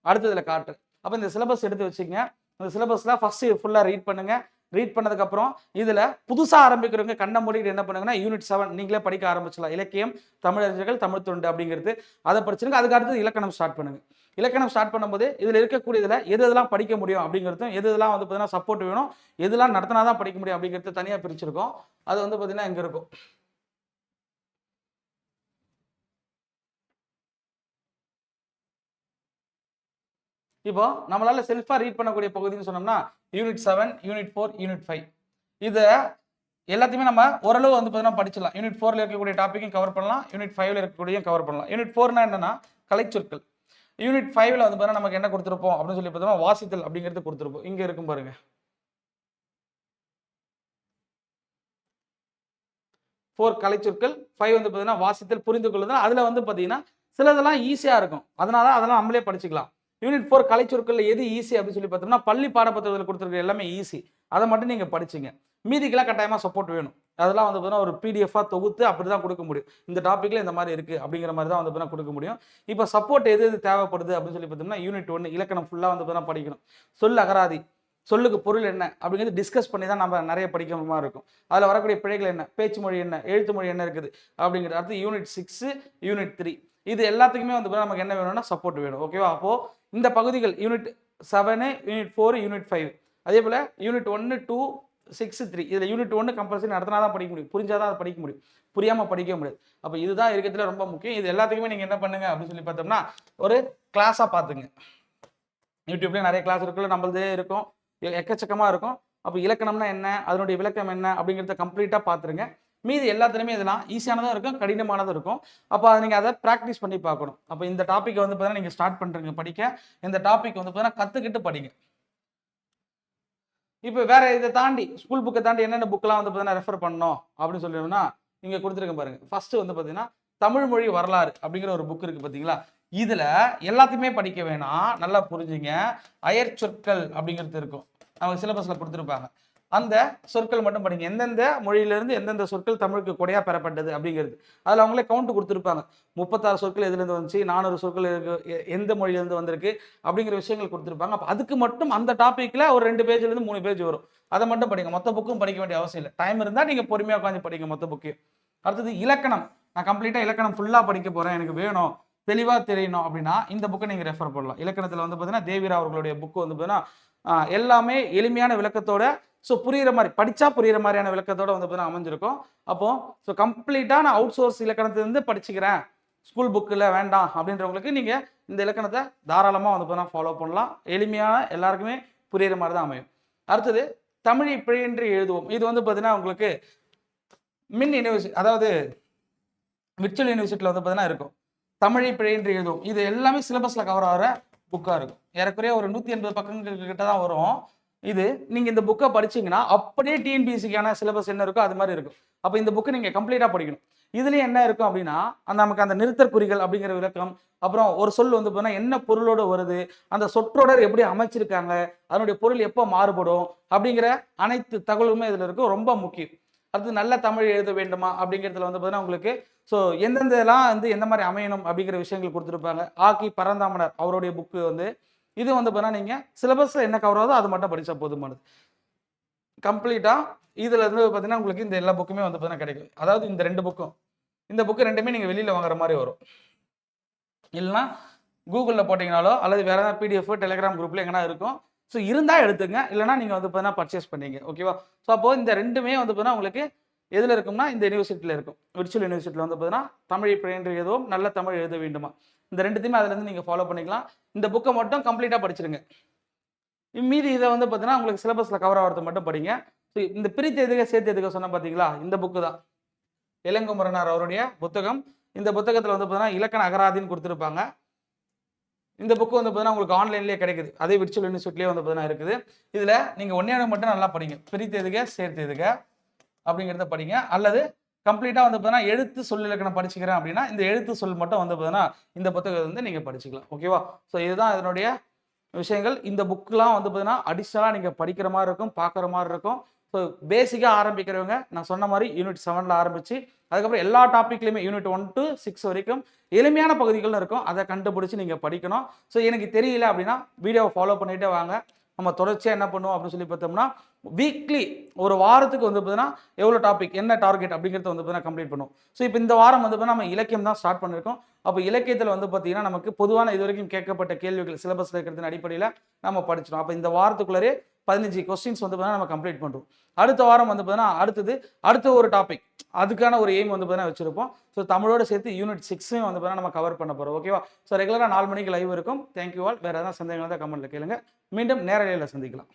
அடுத்ததில் காட்டுறேன். அப்போ இந்த சிலபஸ் எடுத்து வச்சுங்க. அந்த சிலபஸில் ஃபஸ்ட்டு ஃபுல்லாக ரீட் பண்ணுங்கள். ரீட் பண்ணதுக்கப்புறம் இதில் புதுசாக ஆரம்பிக்கிறவங்க கண்ணை மூடிட்டு என்ன பண்ணுங்கன்னா யூனிட் 7 நீங்களே படிக்க ஆரம்பிச்சிடலாம். இலக்கியம், தமிழறிஞர்கள், தமிழ் தொண்டு அப்படிங்கிறது அதை படிச்சிருங்க. அதுக்கு அடுத்து இலக்கணம் ஸ்டார்ட் பண்ணுங்க. இலக்கணம் ஸ்டார்ட் பண்ணும்போது இதில் இருக்கக்கூடியதில் எது எதெல்லாம் படிக்க முடியும் அப்படிங்கிறதும், எது எதெல்லாம் வந்து பார்த்தீங்கன்னா சப்போர்ட் வேணும், எதெல்லாம் நடத்தினா தான் படிக்க முடியும் அப்படிங்கிறது தனியாக பிரிச்சிருக்கோம். அது வந்து பார்த்தீங்கன்னா இங்கே இருக்கும். இப்போ நம்மளால செல்ஃபாக ரீட் பண்ணக்கூடிய பகுதின்னு சொன்னோம்னா யூனிட் 7, யூனிட் 4, யூனிட் 5 இதை எல்லாத்தையுமே நம்ம ஓரளவு வந்து பார்த்தீங்கன்னா படிச்சிடலாம். யூனிட் 4ல இருக்கக்கூடிய டாப்பிக்கும் கவர் பண்ணலாம், யூனிட் 5ல இருக்கக்கூடிய கவர் பண்ணலாம். யூனிட் 4னா என்னன்னா கலைச்சொற்கள். யூனிட் 5ல வந்து பார்த்தீங்கன்னா நமக்கு என்ன கொடுத்துருப்போம் அப்படின்னு சொல்லி பார்த்தோம்னா வாசித்தல் அப்படிங்கிறது கொடுத்துருப்போம். இங்கே இருக்கும் பாருங்க. 4 கலைச்சொற்கள், 5 வந்து பார்த்தீங்கன்னா வாசித்தல், புரிந்து கொள்ளுதல். அதில் வந்து பார்த்தீங்கன்னா சிலதெல்லாம் ஈஸியாக இருக்கும். அதனால அதெல்லாம் நம்மளே படிச்சுக்கலாம். யூனிட் 4 கலைச்சொற்கள்ல எது ஈஸி அப்படின்னு சொல்லி பார்த்தோம்னா பள்ளி பாடப்புத்தகத்தில் கொடுத்துருக்க எல்லாமே ஈஸி. அதை மட்டும் நீங்கள் படிச்சிங்க. மீதிக்கெல்லாம் கட்டாயமாக சப்போர்ட் வேணும். அதெல்லாம் வந்து பார்த்தீங்கன்னா ஒரு பிடிஎஃபாக தொகுத்து அப்படி தான் கொடுக்க முடியும். இந்த டாப்பிக்கில் இந்த மாதிரி இருக்குது அப்படிங்கிற மாதிரி தான் வந்து பார்த்தீங்கன்னா கொடுக்க முடியும். இப்போ சப்போர்ட் எது எது தேவைப்படுது அப்படின்னு சொல்லி பார்த்தோம்னா யூனிட் 1 இலக்கணம் ஃபுல்லாக வந்து பார்த்தீங்கன்னா படிக்கணும். சொல் அகராதி, சொல்லுக்கு பொருள் என்ன அப்படிங்கிறது டிஸ்கஸ் பண்ணி தான் நம்ம நிறைய படிக்கிற மாதிரி இருக்கும். அதில் வரக்கூடிய பிழைகள் என்ன, பேச்சு மொழி என்ன, எழுத்து மொழி என்ன இருக்குது அப்படிங்கிறது. அடுத்து யூனிட் 6, யூனிட் 3 இது எல்லாத்துக்குமே வந்து நமக்கு என்ன வேணும்னா சப்போர்ட் வேணும். ஓகேவா? அப்போது இந்த பகுதிகள் யூனிட் 7, யூனிட் 4, யூனிட் 5 அதே போல் யூனிட் 1, 2, 6, 3 இதில் யூனிட் 1 கம்பல்சரி நடத்தினா தான் படிக்க முடியும். புரிஞ்சால் தான் அதை படிக்க முடியும். புரியாமல் படிக்க முடியாது. அப்போ இதுதான் இருக்கிறதுல ரொம்ப முக்கியம். இது எல்லாத்துக்குமே நீங்கள் என்ன பண்ணுங்க அப்படின்னு சொல்லி பார்த்தோம்னா ஒரு கிளாஸாக பார்த்துங்க. யூடியூப்லேயே நிறைய கிளாஸ் இருக்குல்ல, நம்மளதே இருக்கும், எக்கச்சக்கமாக இருக்கும். அப்போ இலக்கணம்னா என்ன, அதனுடைய விளக்கம் என்ன அப்படிங்கிறத கம்ப்ளீட்டாக பார்த்துருங்க. மீதி எல்லாத்துலேயுமே இதெல்லாம் ஈஸியானதும் இருக்கும், கடினமானதும் இருக்கும். அப்போ அதை நீங்கள் அதை ப்ராக்டிஸ் பண்ணி பார்க்கணும். அப்போ இந்த டாப்பிக்கை வந்து பார்த்தீங்கன்னா நீங்கள் ஸ்டார்ட் பண்ணுறீங்க படிக்க. இந்த டாபிக் வந்து பார்த்தீங்கன்னா கற்றுக்கிட்டு படிங்க. இப்போ வேற இதை தாண்டி ஸ்கூல் புக்கை தாண்டி என்னென்ன புக்கெலாம் வந்து பார்த்தீங்கன்னா ரெஃபர் பண்ணணும் அப்படின்னு சொல்லணும்னா இங்கே கொடுத்துருக்கேன் பாருங்க. ஃபர்ஸ்ட் வந்து பார்த்தீங்கன்னா தமிழ் மொழி வரலாறு அப்படிங்கிற ஒரு புக் இருக்குது பார்த்தீங்களா. இதில் எல்லாத்தையுமே படிக்க வேணாம், நல்லா புரிஞ்சுங்க. அயற் சொற்கள் அப்படிங்கிறது இருக்கும், அவங்க சிலபஸில் கொடுத்துருப்பாங்க. அந்த சொற்கள் மட்டும் படிங்க. எந்தெந்த மொழியிலிருந்து எந்தெந்த சொற்கள் தமிழுக்கு கொடையாக பெறப்பட்டது அப்படிங்கிறது அதில் அவங்களே கவுண்ட் கொடுத்துருப்பாங்க. 36 சொற்கள் எதுலேருந்து வந்துச்சு, 400 சொற்கள் எந்த மொழியிலேருந்து வந்திருக்கு அப்படிங்கிற விஷயங்கள் கொடுத்துருப்பாங்க. அப்போ அதுக்கு மட்டும் அந்த டாப்பிக்கில் ஒரு 2 பேஜ்லேருந்து 3 பேஜ் வரும். அதை மட்டும் படிங்க. மொத்த புக்கும் படிக்க வேண்டிய அவசியம் இல்லை. டைம் இருந்தால் நீங்கள் பொறுமையாக உட்காந்து படிங்க மொத்த புக்கையும். அடுத்தது இலக்கணம். நான் கம்ப்ளீட்டாக இலக்கணம் ஃபுல்லாக படிக்க போகிறேன், எனக்கு வேணும், தெளிவாக தெரியணும் அப்படின்னா இந்த புக்கை நீங்கள் ரெஃபர் பண்ணலாம். இலக்கணத்தில் வந்து பார்த்தீங்கன்னா தேவிரா அவர்களுடைய புக்கு வந்து பார்த்தீங்கன்னா எல்லாமே எளிமையான விளக்கத்தோட ஸோ புரியிற மாதிரி படித்தா புரியிற மாதிரியான விளக்கத்தோட வந்து பார்த்தீங்கன்னா அமைஞ்சிருக்கும். அப்போ ஸோ கம்ப்ளீட்டாக நான் அவுட் சோர்ஸ் இலக்கணத்திலிருந்து படிச்சுக்கிறேன், ஸ்கூல் புக்கில் வேண்டாம் அப்படின்றவங்களுக்கு நீங்கள் இந்த இலக்கணத்தை தாராளமாக வந்து பார்த்தீங்கன்னா ஃபாலோ பண்ணலாம். எளிமையான எல்லாருக்குமே புரியிற மாதிரி தான் அமையும். அடுத்தது தமிழை பிழையின்றி எழுதுவோம். இது வந்து பார்த்தீங்கன்னா உங்களுக்கு மின் யூனிவர்சிட்டி, அதாவது விர்ச்சுவல் யூனிவர்சிட்டியில் வந்து பார்த்தீங்கன்னா இருக்கும். தமிழை பிழையின்றி எழுதுவோம். இது எல்லாமே சிலபஸில் கவர் ஆகிற புக்காக இருக்கும். ஏறக்குறைய ஒரு 180 பக்கங்கள் கிட்ட தான் வரும். இது நீங்கள் இந்த புக்கை படிச்சீங்கன்னா அப்படியே டிஎன்பிஎஸ்சிக்கான சிலபஸ் என்ன இருக்கோ அது மாதிரி இருக்கும். அப்போ இந்த புக்கை நீங்கள் கம்ப்ளீட்டாக படிக்கணும். இதுலேயும் என்ன இருக்கும் அப்படின்னா நமக்கு அந்த நிறுத்தற் குறிகள் அப்படிங்கிற விளக்கம், அப்புறம் ஒரு சொல் வந்து பார்த்தீங்கன்னா என்ன பொருளோட வருது, அந்த சொற்றொடர் எப்படி அமைச்சிருக்காங்க, அதனுடைய பொருள் எப்போ மாறுபடும் அப்படிங்கிற அனைத்து தகவலுமே இதில் இருக்கும். ரொம்ப முக்கியம். அடுத்து நல்ல தமிழ் எழுத வேண்டுமா அப்படிங்கிறதுல வந்து பார்த்தீங்கன்னா உங்களுக்கு ஸோ எந்தெந்தெல்லாம் வந்து எந்த மாதிரி அமையணும் அப்படிங்கிற விஷயங்கள் கொடுத்துருப்பாங்க. ஆக்கி பரந்தாமனர் அவருடைய புக்கு வந்து இது வந்து பார்த்தீங்கன்னா நீங்கள் சிலபஸில் என்ன கவர் ஆகுதோ அது மட்டும் படித்தா போதுமானது. கம்ப்ளீட்டாக இதில் இருந்து பார்த்தீங்கன்னா உங்களுக்கு இந்த எல்லா புக்குமே வந்து பார்த்தீங்கன்னா கிடைக்கும். அதாவது இந்த 2 புக்கும், இந்த புக்கு 2மே நீங்கள் வெளியில் வாங்குற மாதிரி வரும். இல்லைனா கூகுளில் போட்டிங்கனாலோ அல்லது வேறு ஏதாவது பிடிஎஃப் டெலிகிராம் குரூப்பில் எங்கன்னா இருக்கும். ஸோ இருந்தால் எடுத்துங்க, இல்லைனா நீங்கள் வந்து பார்த்தீங்கன்னா பர்ச்சேஸ் பண்ணிங்க. ஓகேவா? ஸோ அப்போது இந்த 2மே வந்து பார்த்தீங்கன்னா உங்களுக்கு எதில் இருக்கும்னா இந்த யூனிவர்சிட்டியில் இருக்கும். விர்ச்சுவல் யூனிவர்சிட்டியில் வந்து பார்த்தீங்கன்னா தமிழை பிழையின்றி எழுதுவோம், நல்ல தமிழ் எழுத வேண்டுமா, இந்த 2த்தையுமே அதுலேருந்து நீங்கள் ஃபாலோ பண்ணிக்கலாம். இந்த புக்கை மட்டும் கம்ப்ளீட்டாக படிச்சிருங்க. மீதி இதை வந்து பார்த்தீங்கன்னா உங்களுக்கு சிலபஸில் கவர் ஆகிறது மட்டும் படிங்க. ஸோ இந்த பிரித்து எதுக்க சேர்த்து எதுக்க சொன்ன பார்த்தீங்களா, இந்த புக்கு தான் இளங்குமரனார் அவருடைய புத்தகம். இந்த புத்தகத்தில் வந்து பார்த்தீங்கன்னா இலக்கண அகராதின்னு கொடுத்துருப்பாங்க. இந்த புக்கு வந்து பார்த்தீங்கன்னா உங்களுக்கு ஆன்லைன்லேயே கிடைக்குது. அதே விர்ச்சுவல் யூனிவர்சிட்டிலேயே வந்து பார்த்தீங்கன்னா இருக்குது. இதில் நீங்கள் ஒன்றே மட்டும் நல்லா படிங்க. பிரித்து எதுக்க சேர்த்து எதுக்க அப்படிங்கிறத படிங்க. அல்லது கம்ப்ளீட்டாக வந்து பார்த்தீங்கன்னா எழுத்து சொல் இலக்கணம் படிச்சுக்கிறேன் அப்படின்னா இந்த எழுத்து சொல் மட்டும் வந்து பார்த்தீங்கன்னா இந்த புத்தகத்தை வந்து நீங்கள் படிச்சுக்கலாம். ஓகேவா? ஸோ இதுதான் இதனுடைய விஷயங்கள். இந்த புக்கெலாம் வந்து பார்த்தீங்கன்னா அடிஷ்னலாக நீங்கள் படிக்கிற மாதிரி இருக்கும், பார்க்குற மாதிரி இருக்கும். ஸோ பேசிக்காக ஆரம்பிக்கிறவங்க நான் சொன்ன மாதிரி யூனிட் 7ல் ஆரம்பித்து அதுக்கப்புறம் எல்லா டாப்பிக்லையுமே யூனிட் 1 to 6 வரைக்கும் எளிமையான பகுதிகள் இருக்கும். அதை கண்டுபிடிச்சி நீங்கள் படிக்கணும். ஸோ எனக்கு தெரியல அப்படின்னா வீடியோவை ஃபாலோ பண்ணிகிட்டே வாங்க. நம்ம தொடர்ச்சியாக என்ன பண்ணுவோம் அப்படின்னு சொல்லி பார்த்தோம்னா வீக்லி ஒரு வாரத்துக்கு வந்து பார்த்தீங்கன்னா எவ்வளோ டாபிக் என்ன டார்கெட் அப்படிங்கிறத வந்து பார்த்தீங்கன்னா கம்ப்ளீட் பண்ணுவோம். ஸோ இப்போ இந்த வாரம் வந்து பார்த்தீங்கன்னா நம்ம இலக்கியம் தான் ஸ்டார்ட் பண்ணியிருக்கோம். அப்போ இலக்கியத்தில் வந்து பார்த்தீங்கன்னா நமக்கு பொதுவான இது வரைக்கும் கேட்கப்பட்ட கேள்விகள் சிலபஸில் இருக்கிறது அடிப்படையில் நம்ம படிச்சிடும். அப்போ இந்த வாரத்துக்குள்ளே 15 கொஸ்டின்ஸ் வந்து பார்த்தீங்கன்னா நம்ம கம்ப்ளீட் பண்ணுறோம். அடுத்த வாரம் வந்து பார்த்தீங்கன்னா அடுத்த ஒரு டாபிக் அதுக்கான ஒரு எய்ம் வந்து பார்த்தீங்கன்னா வச்சிருப்போம். ஸோ தமிழோட சேர்த்து யூனிட் 6 வந்து பார்த்தீங்கன்னா நம்ம கவர் பண்ண போகிறோம். ஓகேவா? ஸோ ரெகுலராக 4 மணிக்கு லைவ் இருக்கும். Thank you all. வேறு எதாவது சந்தேகங்கள் தான் கமெண்ட்டில் கேளுங்க. மீண்டும் நேரலையில் சந்திக்கலாம்.